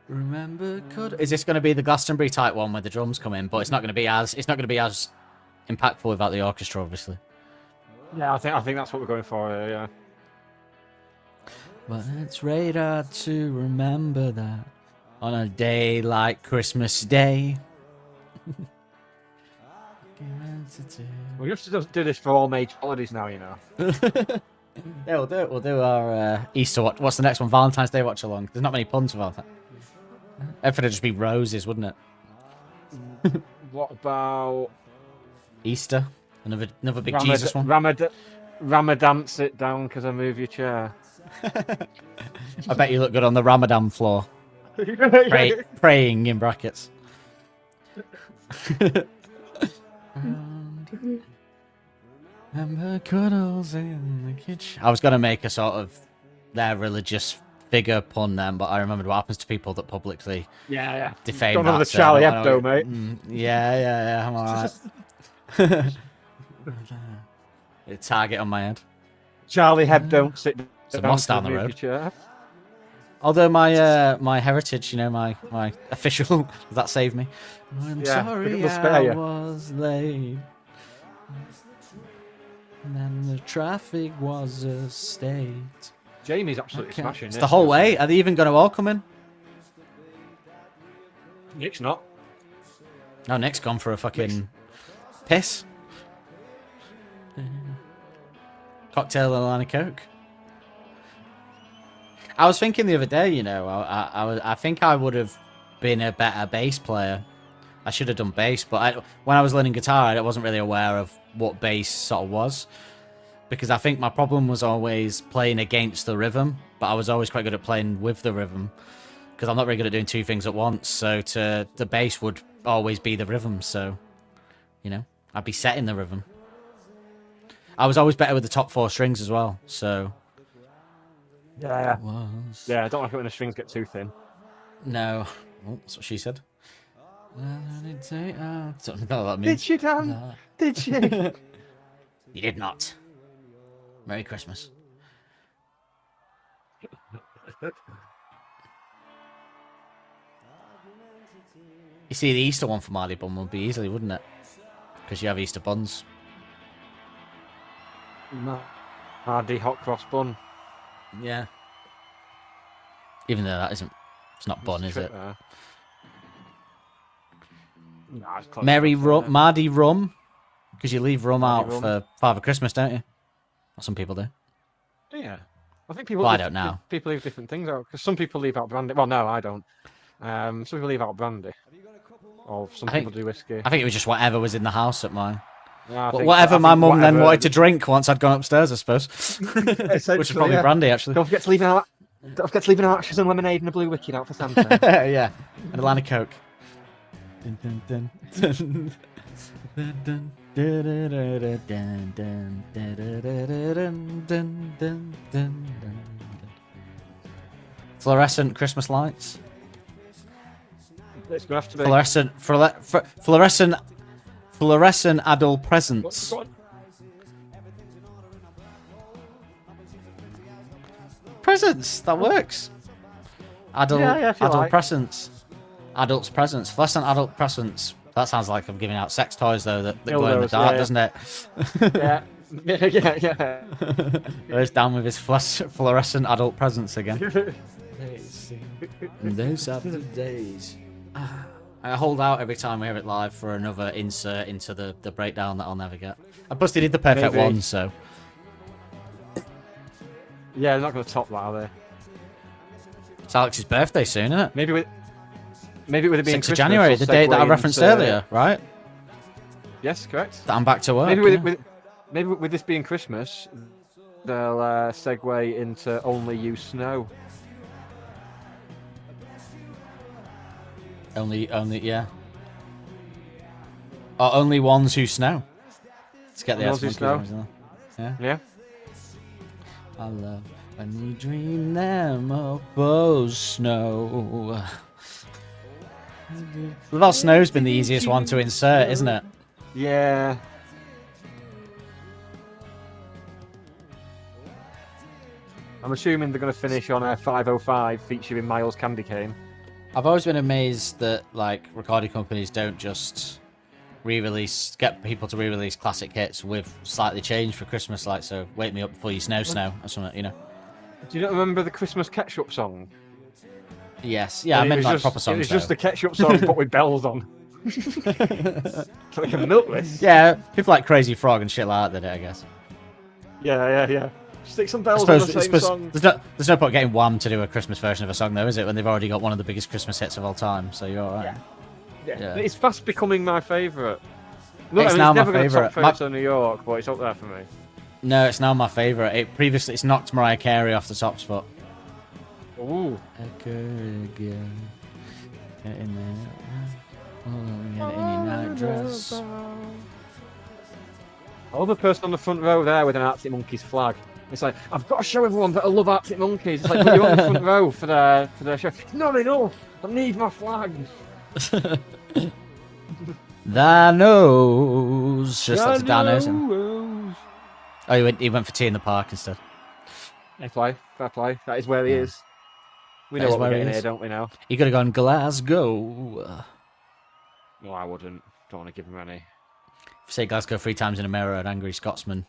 Remember, is this going to be the Glastonbury type one where the drums come in? But it's not going to be as impactful without the orchestra, obviously. Yeah, I think that's what we're going for here, yeah. But it's radar to remember that on a day like Christmas Day. We have to do this for all major holidays now, you know. Yeah, we'll do it. We'll do our Easter watch. What's the next one? Valentine's Day watch along. There's not many puns for Valentine. Everything would just be roses, wouldn't it? What about Easter? Another big Jesus one. Ramadan, sit down because I move your chair. I bet you look good on the Ramadan floor. Praying in brackets. Remember cuddles in the kitchen. I was going to make a sort of their religious figure pun then, but I remembered what happens to people that publicly defame Don't that. know the Charlie Hebdo, mate. Yeah, I'm alright. A target on my head. Charlie Hebdo, sit down. It's a moss down the road. Although my heritage, my official, does that save me? I'm sorry I was late. And then the traffic was a state. Jamie's absolutely smashing. It's the whole way. Are they even going to all come in? Nick's not. No, Nick's gone for a fucking piss. Cocktail and a line of Coke. I was thinking the other day, I think I would have been a better bass player. I should have done bass, but when I was learning guitar, I wasn't really aware of what bass sort of was. Because I think my problem was always playing against the rhythm, but I was always quite good at playing with the rhythm. Because I'm not very good at doing two things at once, so the bass would always be the rhythm, so, I'd be setting the rhythm. I was always better with the top four strings as well, so... Yeah, I don't like it when the strings get too thin. No. Oh, that's what she said. Don't know what that means. Did she, Dan? No. Did she? You did not. Merry Christmas. You see, the Easter one for Marley Bun would be easily, wouldn't it? Because you have Easter buns. Hardy hot cross bun. Yeah. Even though that isn't... It's not bun, is it? No, it's close Merry enough, rum, Mardy rum. Because you leave rum Mardy out rum. for Father Christmas, don't you? Or some people do. Yeah. I think people... Well, I don't know. People leave different things out. Because some people leave out brandy. Well, no, I don't. Some people leave out brandy. Or some people do whiskey. I think it was just whatever was in the house at mine. Yeah, whatever my mum then wanted to drink once I'd gone upstairs, I suppose. Which was probably brandy, actually. Don't forget to leave an ashes and lemonade and a blue wicked out for Santa. Yeah, and a line of Coke. Fluorescent Christmas lights. It's going to have to be. Fluorescent adult presents. Presents, that works. Adult presents. Adults presents. Fluorescent adult presents. That sounds like I'm giving out sex toys though that glow in the dark, doesn't it? Yeah. Yeah. There's Dan with his fluorescent adult presents again. Those are the days. I hold out every time we hear it live for another insert into the breakdown that I'll never get. I busted did the perfect one, so. Yeah, they're not going to top that, are they? It's Alex's birthday soon, isn't it? Maybe with it being 6th of January, the date that I referenced earlier, right? Yes, correct. That I'm back to work. Maybe with this being Christmas, they'll segue into Only You Snow. Only, yeah. Or only ones who snow. Let's get the ones who snow. Yeah. I love when you dream them up, oh snow. Well, snow's been the easiest one to insert, isn't it? Yeah. I'm assuming they're going to finish on a 505 featuring Miles Candy Cane. I've always been amazed that recording companies don't just get people to re-release classic hits with slightly changed for Christmas, so Wake Me Up Before You Snow Snow or something, Do you not remember the Christmas ketchup song? Yes, yeah, I meant proper songs. It was just a ketchup song, but with bells on. Like a milk list. Yeah, people like Crazy Frog and shit like that did it, I guess. Yeah. Stick some bells on the same song. There's no point getting Wham to do a Christmas version of a song, though, is it? When they've already got one of the biggest Christmas hits of all time, so you're alright. Yeah. It's fast becoming my favourite. It's now my favourite. Top New York, but it's up there for me. No, it's now my favourite. It's knocked Mariah Carey off the top spot. Ooh. Get in there. Get in your night dress. I love the person on the front row there with an Arctic Monkeys flag. It's like, I've got to show everyone that I love Arctic Monkeys. It's like, but you're on the front row for their show. It's not enough. I need my flag. Thy nose. Just like the Dan knows. Oh, he went for tea in the park instead. Fair play. That is where he is. We know what we're getting here, don't we now? He could have gone Glasgow. No, I wouldn't. Don't want to give him any. If you say Glasgow 3 times in a mirror, an angry Scotsman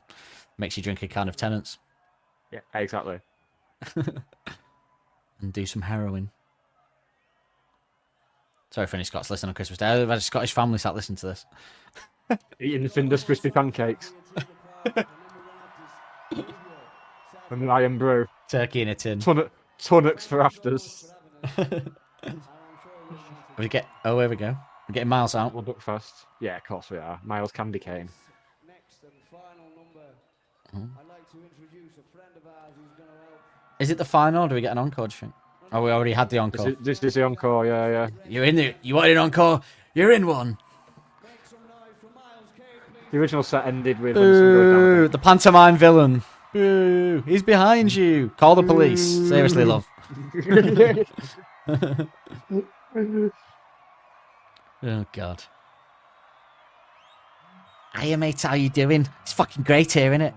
makes you drink a can of Tennent's. Yeah, exactly. And do some heroin. Sorry for any Scots listening on Christmas Day. I've had a Scottish family sat listening to this. Eating the Findus crispy pancakes. And the iron brew. Turkey in a tin. Tonics for afters. Oh, here we go. We're getting Miles out. We'll duck first. Yeah, of course we are. Miles Candy Cane. Next and final number. I'd like to introduce a friend of ours who's going to help. Is it the final, or do we get an encore, do you think? Oh, we already had the encore. This is the encore, yeah. You're in there. You wanted an encore? You're in one. The original set ended with... Boo, the pantomime villain. Boo, he's behind you. Call the police. Seriously, love. Oh, God. Hiya, mate. How you doing? It's fucking great here, innit?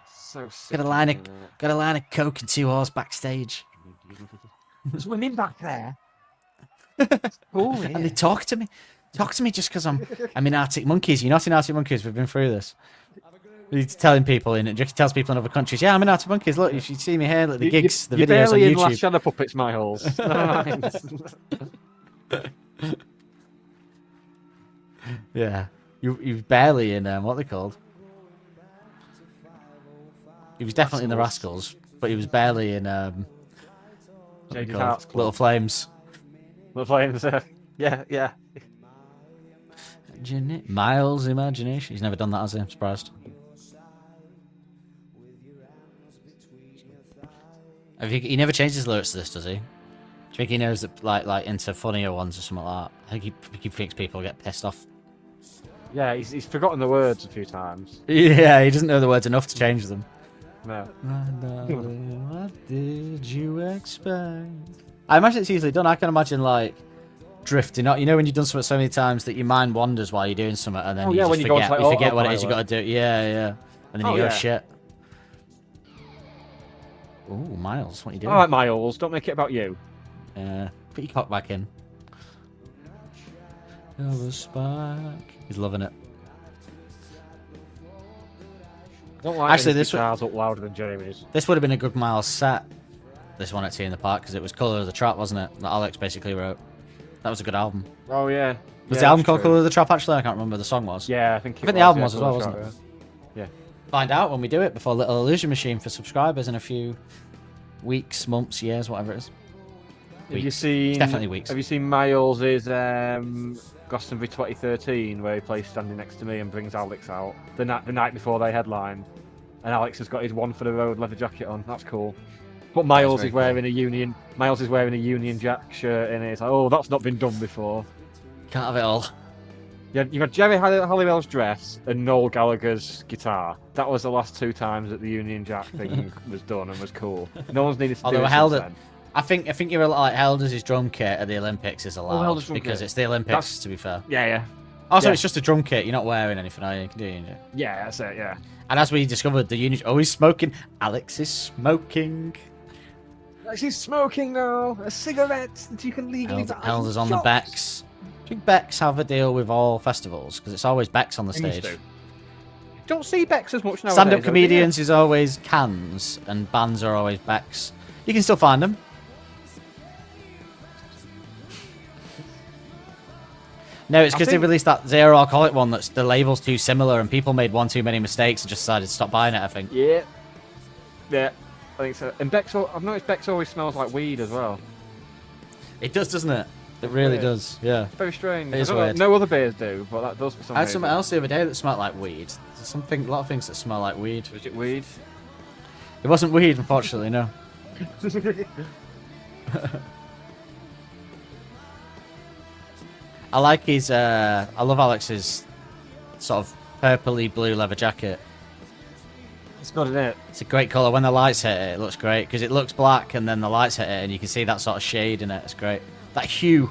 So sick. Got a line of coke and 2 whores backstage. There's women back there. Cool, yeah. And they talk to me. Talk to me just because I'm in Arctic Monkeys. You're not in Arctic Monkeys. We've been through this. He's telling people He tells people in other countries, yeah, I'm in Arctic Monkeys. Look, if you see me here, look, the gigs, the videos on YouTube. YouTube. Last Shadow Puppets, my holes. Yeah. You barely in, what are they called? He was definitely in the Rascals, but he was barely in, Jaded Hearts Club. Little Flames. Little Flames, yeah. Miles' Imagination. He's never done that, has he? I'm surprised. He never changes lyrics to this, does he? Do you think he knows that, like into funnier ones or something like that? I think he thinks people get pissed off. Yeah, he's forgotten the words a few times. Yeah, he doesn't know the words enough to change them. No. My darling, what did you expect? I imagine it's easily done. I can imagine, drifting. You know when you've done something so many times that your mind wanders while you're doing something, and then you forget what it is you got to do. Yeah. And then you go, shit. Ooh, Miles, what are you doing? All right, Miles, don't make it about you. Put your cock back in. He's loving it. I don't like Actually, this guitar's up louder than Jamie's. This would have been a good Miles set. This one at Tea in the Park, because it was Colour of the Trap, wasn't it? That Alex basically wrote. That was a good album. Oh yeah. Was the album called Colour of the Trap? Actually, I can't remember. The song was. Yeah, I think the album was as well, wasn't it? Yeah. Find out when we do it before Little Illusion Machine for subscribers in a few weeks, months, years, whatever it is. Have you seen? It's definitely weeks. Have you seen Miles's Glastonbury 2013 where he plays Standing Next to Me and brings Alex out the night before they headlined, and Alex has got his One for the Road leather jacket on. That's cool. But Miles is wearing a Union. Miles is wearing a Union Jack shirt, and it's like, oh, that's not been done before. Can't have it all. Yeah, you got Jerry Halliwell's dress and Noel Gallagher's guitar. That was the last 2 times that the Union Jack thing was done and was cool. No one's needed to do it since then. I think you're held as his drum kit at the Olympics is allowed because it's the Olympics. To be fair. Yeah. Also, it's just a drum kit. You're not wearing anything, are you? Yeah, that's it. Yeah. And as we discovered, the unit always smoking. Alex is smoking. She's smoking now. A cigarette that you can legally buy. Elders on the Becks. Do you think Becks have a deal with all festivals? Because it's always Becks on the stage. Don't see Becks as much nowadays. Stand-up comedians is always cans, and bands are always Becks. You can still find them. No, it's because they released that zero alcoholic one that's the label's too similar and people made one too many mistakes and just decided to stop buying it, I think. Yeah. Yeah, I think so. And Beck's, I've noticed Beck's always smells like weed as well. It does, doesn't it? It really does, yeah. It's very strange. It is I don't know, weird. no other beers do, but that does for some I had reason. something else the other day that smelled like weed. There's a lot of things that smell like weed. Was it weed? It wasn't weed, unfortunately, no. I like his, I love Alex's sort of purpley blue leather jacket. It's good, isn't it? It's a great colour. When the lights hit it, it looks great because it looks black and then the lights hit it and you can see that sort of shade in it. It's great. That hue.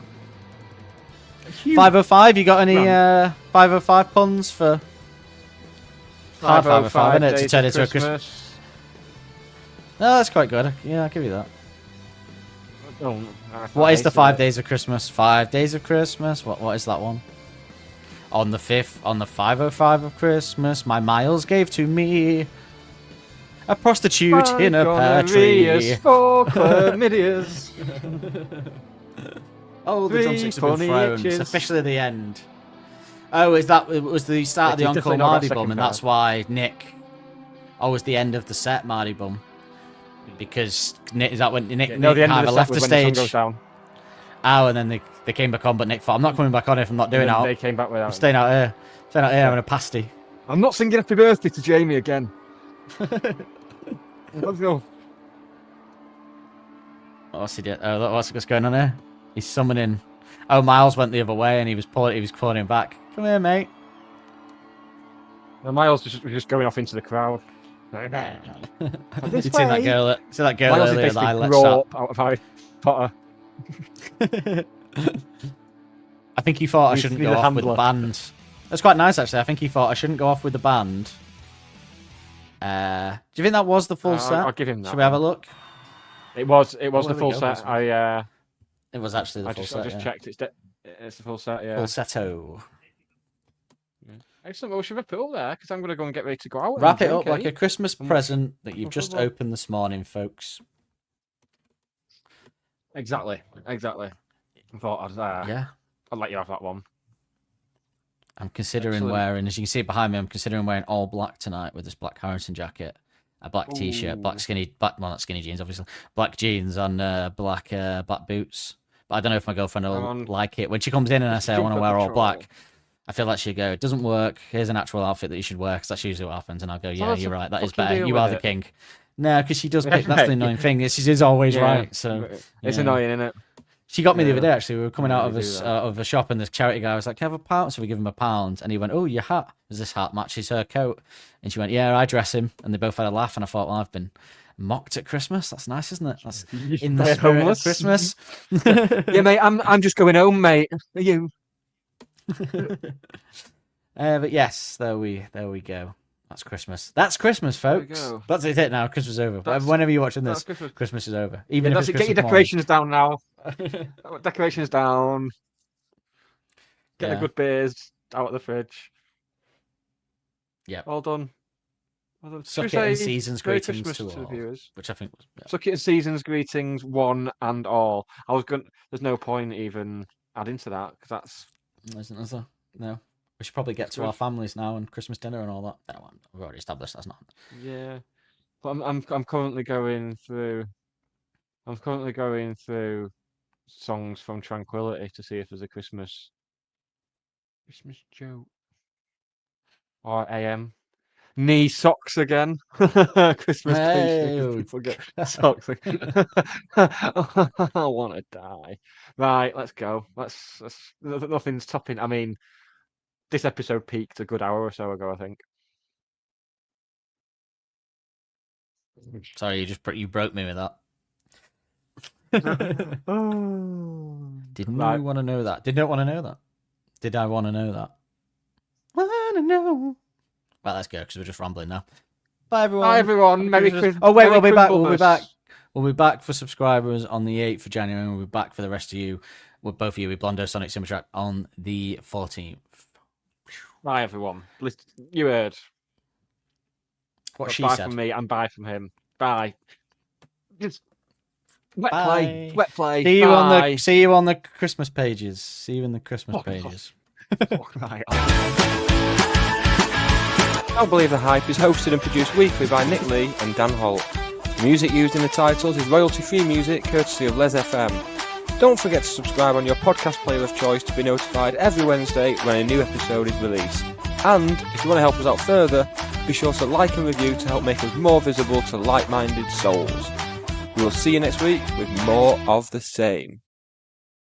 505, you got any 505 puns for... Hard 505, isn't it, to turn into a Christmas? No, that's quite good. Yeah, I'll give you that. Oh, What is the 5 days of Christmas? 5 days of Christmas? What is that one? On the 5th, on the 505 of Christmas, my Miles gave to me a prostitute in a pear tree. For chlamydias. Oh, the drumsticks have been funny thrown. itches. It's officially the end. Oh, it was the start of the It's Encore definitely not Mardy that Bum, second and part. that's why Nick... Oh, it was the end of the set, Mardy Bum. Because Nick, is that when Nick, No, the Nick end of either the left set the was when the sun stage? goes down. Oh, and then they came back on, but Nick thought, I'm not coming back on if I'm not doing And then out. they came back I'm without. staying out here. Staying out here having a pasty. I'm not singing Happy Birthday to Jamie again. Let's go. What's he did? Oh, what's going on here? He's summoning. Oh, Miles went the other way and he was calling him back. Come here, mate. And Miles was just going off into the crowd. You'd seen that girl. See that girl Miles is earlier that I basically let grow shot. up out of Harry Potter. I think he thought I He's- shouldn't he's go a off with the handler. band. That's quite nice, actually. I think he thought I shouldn't go off with the band. Do you think that was the full set? I'll give him that. Should we have a look? It was Oh, the there we full go, set. Christmas. It was actually the I full just set. I just yeah. checked. It's the full set. Yeah. Full seto. Excellent. Well, we should wrap it up there because I'm going to go and get ready to go out. Wrap and it up drink, like eh? a Christmas present that you've just opened this morning, folks. Exactly. I thought Yeah. I'd let you have that one. I'm considering Excellent. wearing, as you can see behind me, I'm considering wearing all black tonight with this black Harrison jacket, a black t-shirt, black not skinny jeans, obviously, black jeans and black boots. But I don't know if my girlfriend will like it. When she comes in and I say I want to wear all black, I feel like she'll go, it doesn't work. Here's an actual outfit that you should wear because that's usually what happens. And I'll go, yeah, what's you're the right. That is fucking better. deal You with are the it? king. No, because she does pick. That's the annoying thing. She is always right. So It's yeah. annoying, isn't it? She got me the Yeah. other day, actually. We were coming Yeah, out they of do that. of a shop, and this charity guy was like, "Can I have £1?" So we give him £1, and he went, "Oh, your hat. Does this hat matches her coat?" And she went, "Yeah, I dress him." And they both had a laugh, and I thought, "Well, I've been mocked at Christmas. That's nice, isn't it? That's in the They're spirit homeless. of Christmas." Yeah, mate. I'm just going home, mate. Are you? But yes, there we go. That's Christmas. That's Christmas, There we folks. go. That's it now. Christmas is over. That's- Whenever you're watching That's this, Christmas. Christmas is over. Yeah, Even if that's it's it. Get your Christmas decorations down now. Decorations down. Get Yeah. the good beers out of the fridge. Yeah. All done. Well done. Suck Should it we and say seasons Merry greetings Christmas to the all. viewers. Which I think was Suck it and seasons greetings, one and all. There's no point even adding to that because that's. Isn't there? No. We should probably get That's to good. our families now and Christmas dinner and all that. No, we've already established that's not. Yeah, but I'm currently going through. I'm currently going through songs from Tranquility to see if there's a Christmas joke or AM. Knee socks again. Christmas Hey. patience. People get socks. I want to die. Right, let's go. Let's. Nothing's topping. I mean, this episode peaked a good hour or so ago, I think. Sorry, you broke me with that. Didn't Right. you want to know that? Did not want to know that? Did I want to know that? Want to know? Right, let's go because we're just rambling now. Bye everyone. Bye everyone. Merry Christmas. Oh wait, Merry we'll be back. We'll be Christmas. back. We'll be back for subscribers on the 8th of January. And we'll be back for the rest of you, with both of you, with Blondo Sonic Simmertrack on the 14th. Bye everyone. Listen, you heard. What she bye said. from me and bye from him. Bye. Just wet Bye. play. Wet play. See you Bye. see you on the Christmas pages. See you in the Christmas pages. Right. Don't Believe the Hype is hosted and produced weekly by Nick Lee and Dan Holt. The music used in the titles is royalty-free music courtesy of Les FM. Don't forget to subscribe on your podcast player of choice to be notified every Wednesday when a new episode is released. And if you want to help us out further, be sure to like and review to help make us more visible to like-minded souls. We will see you next week with more of the same.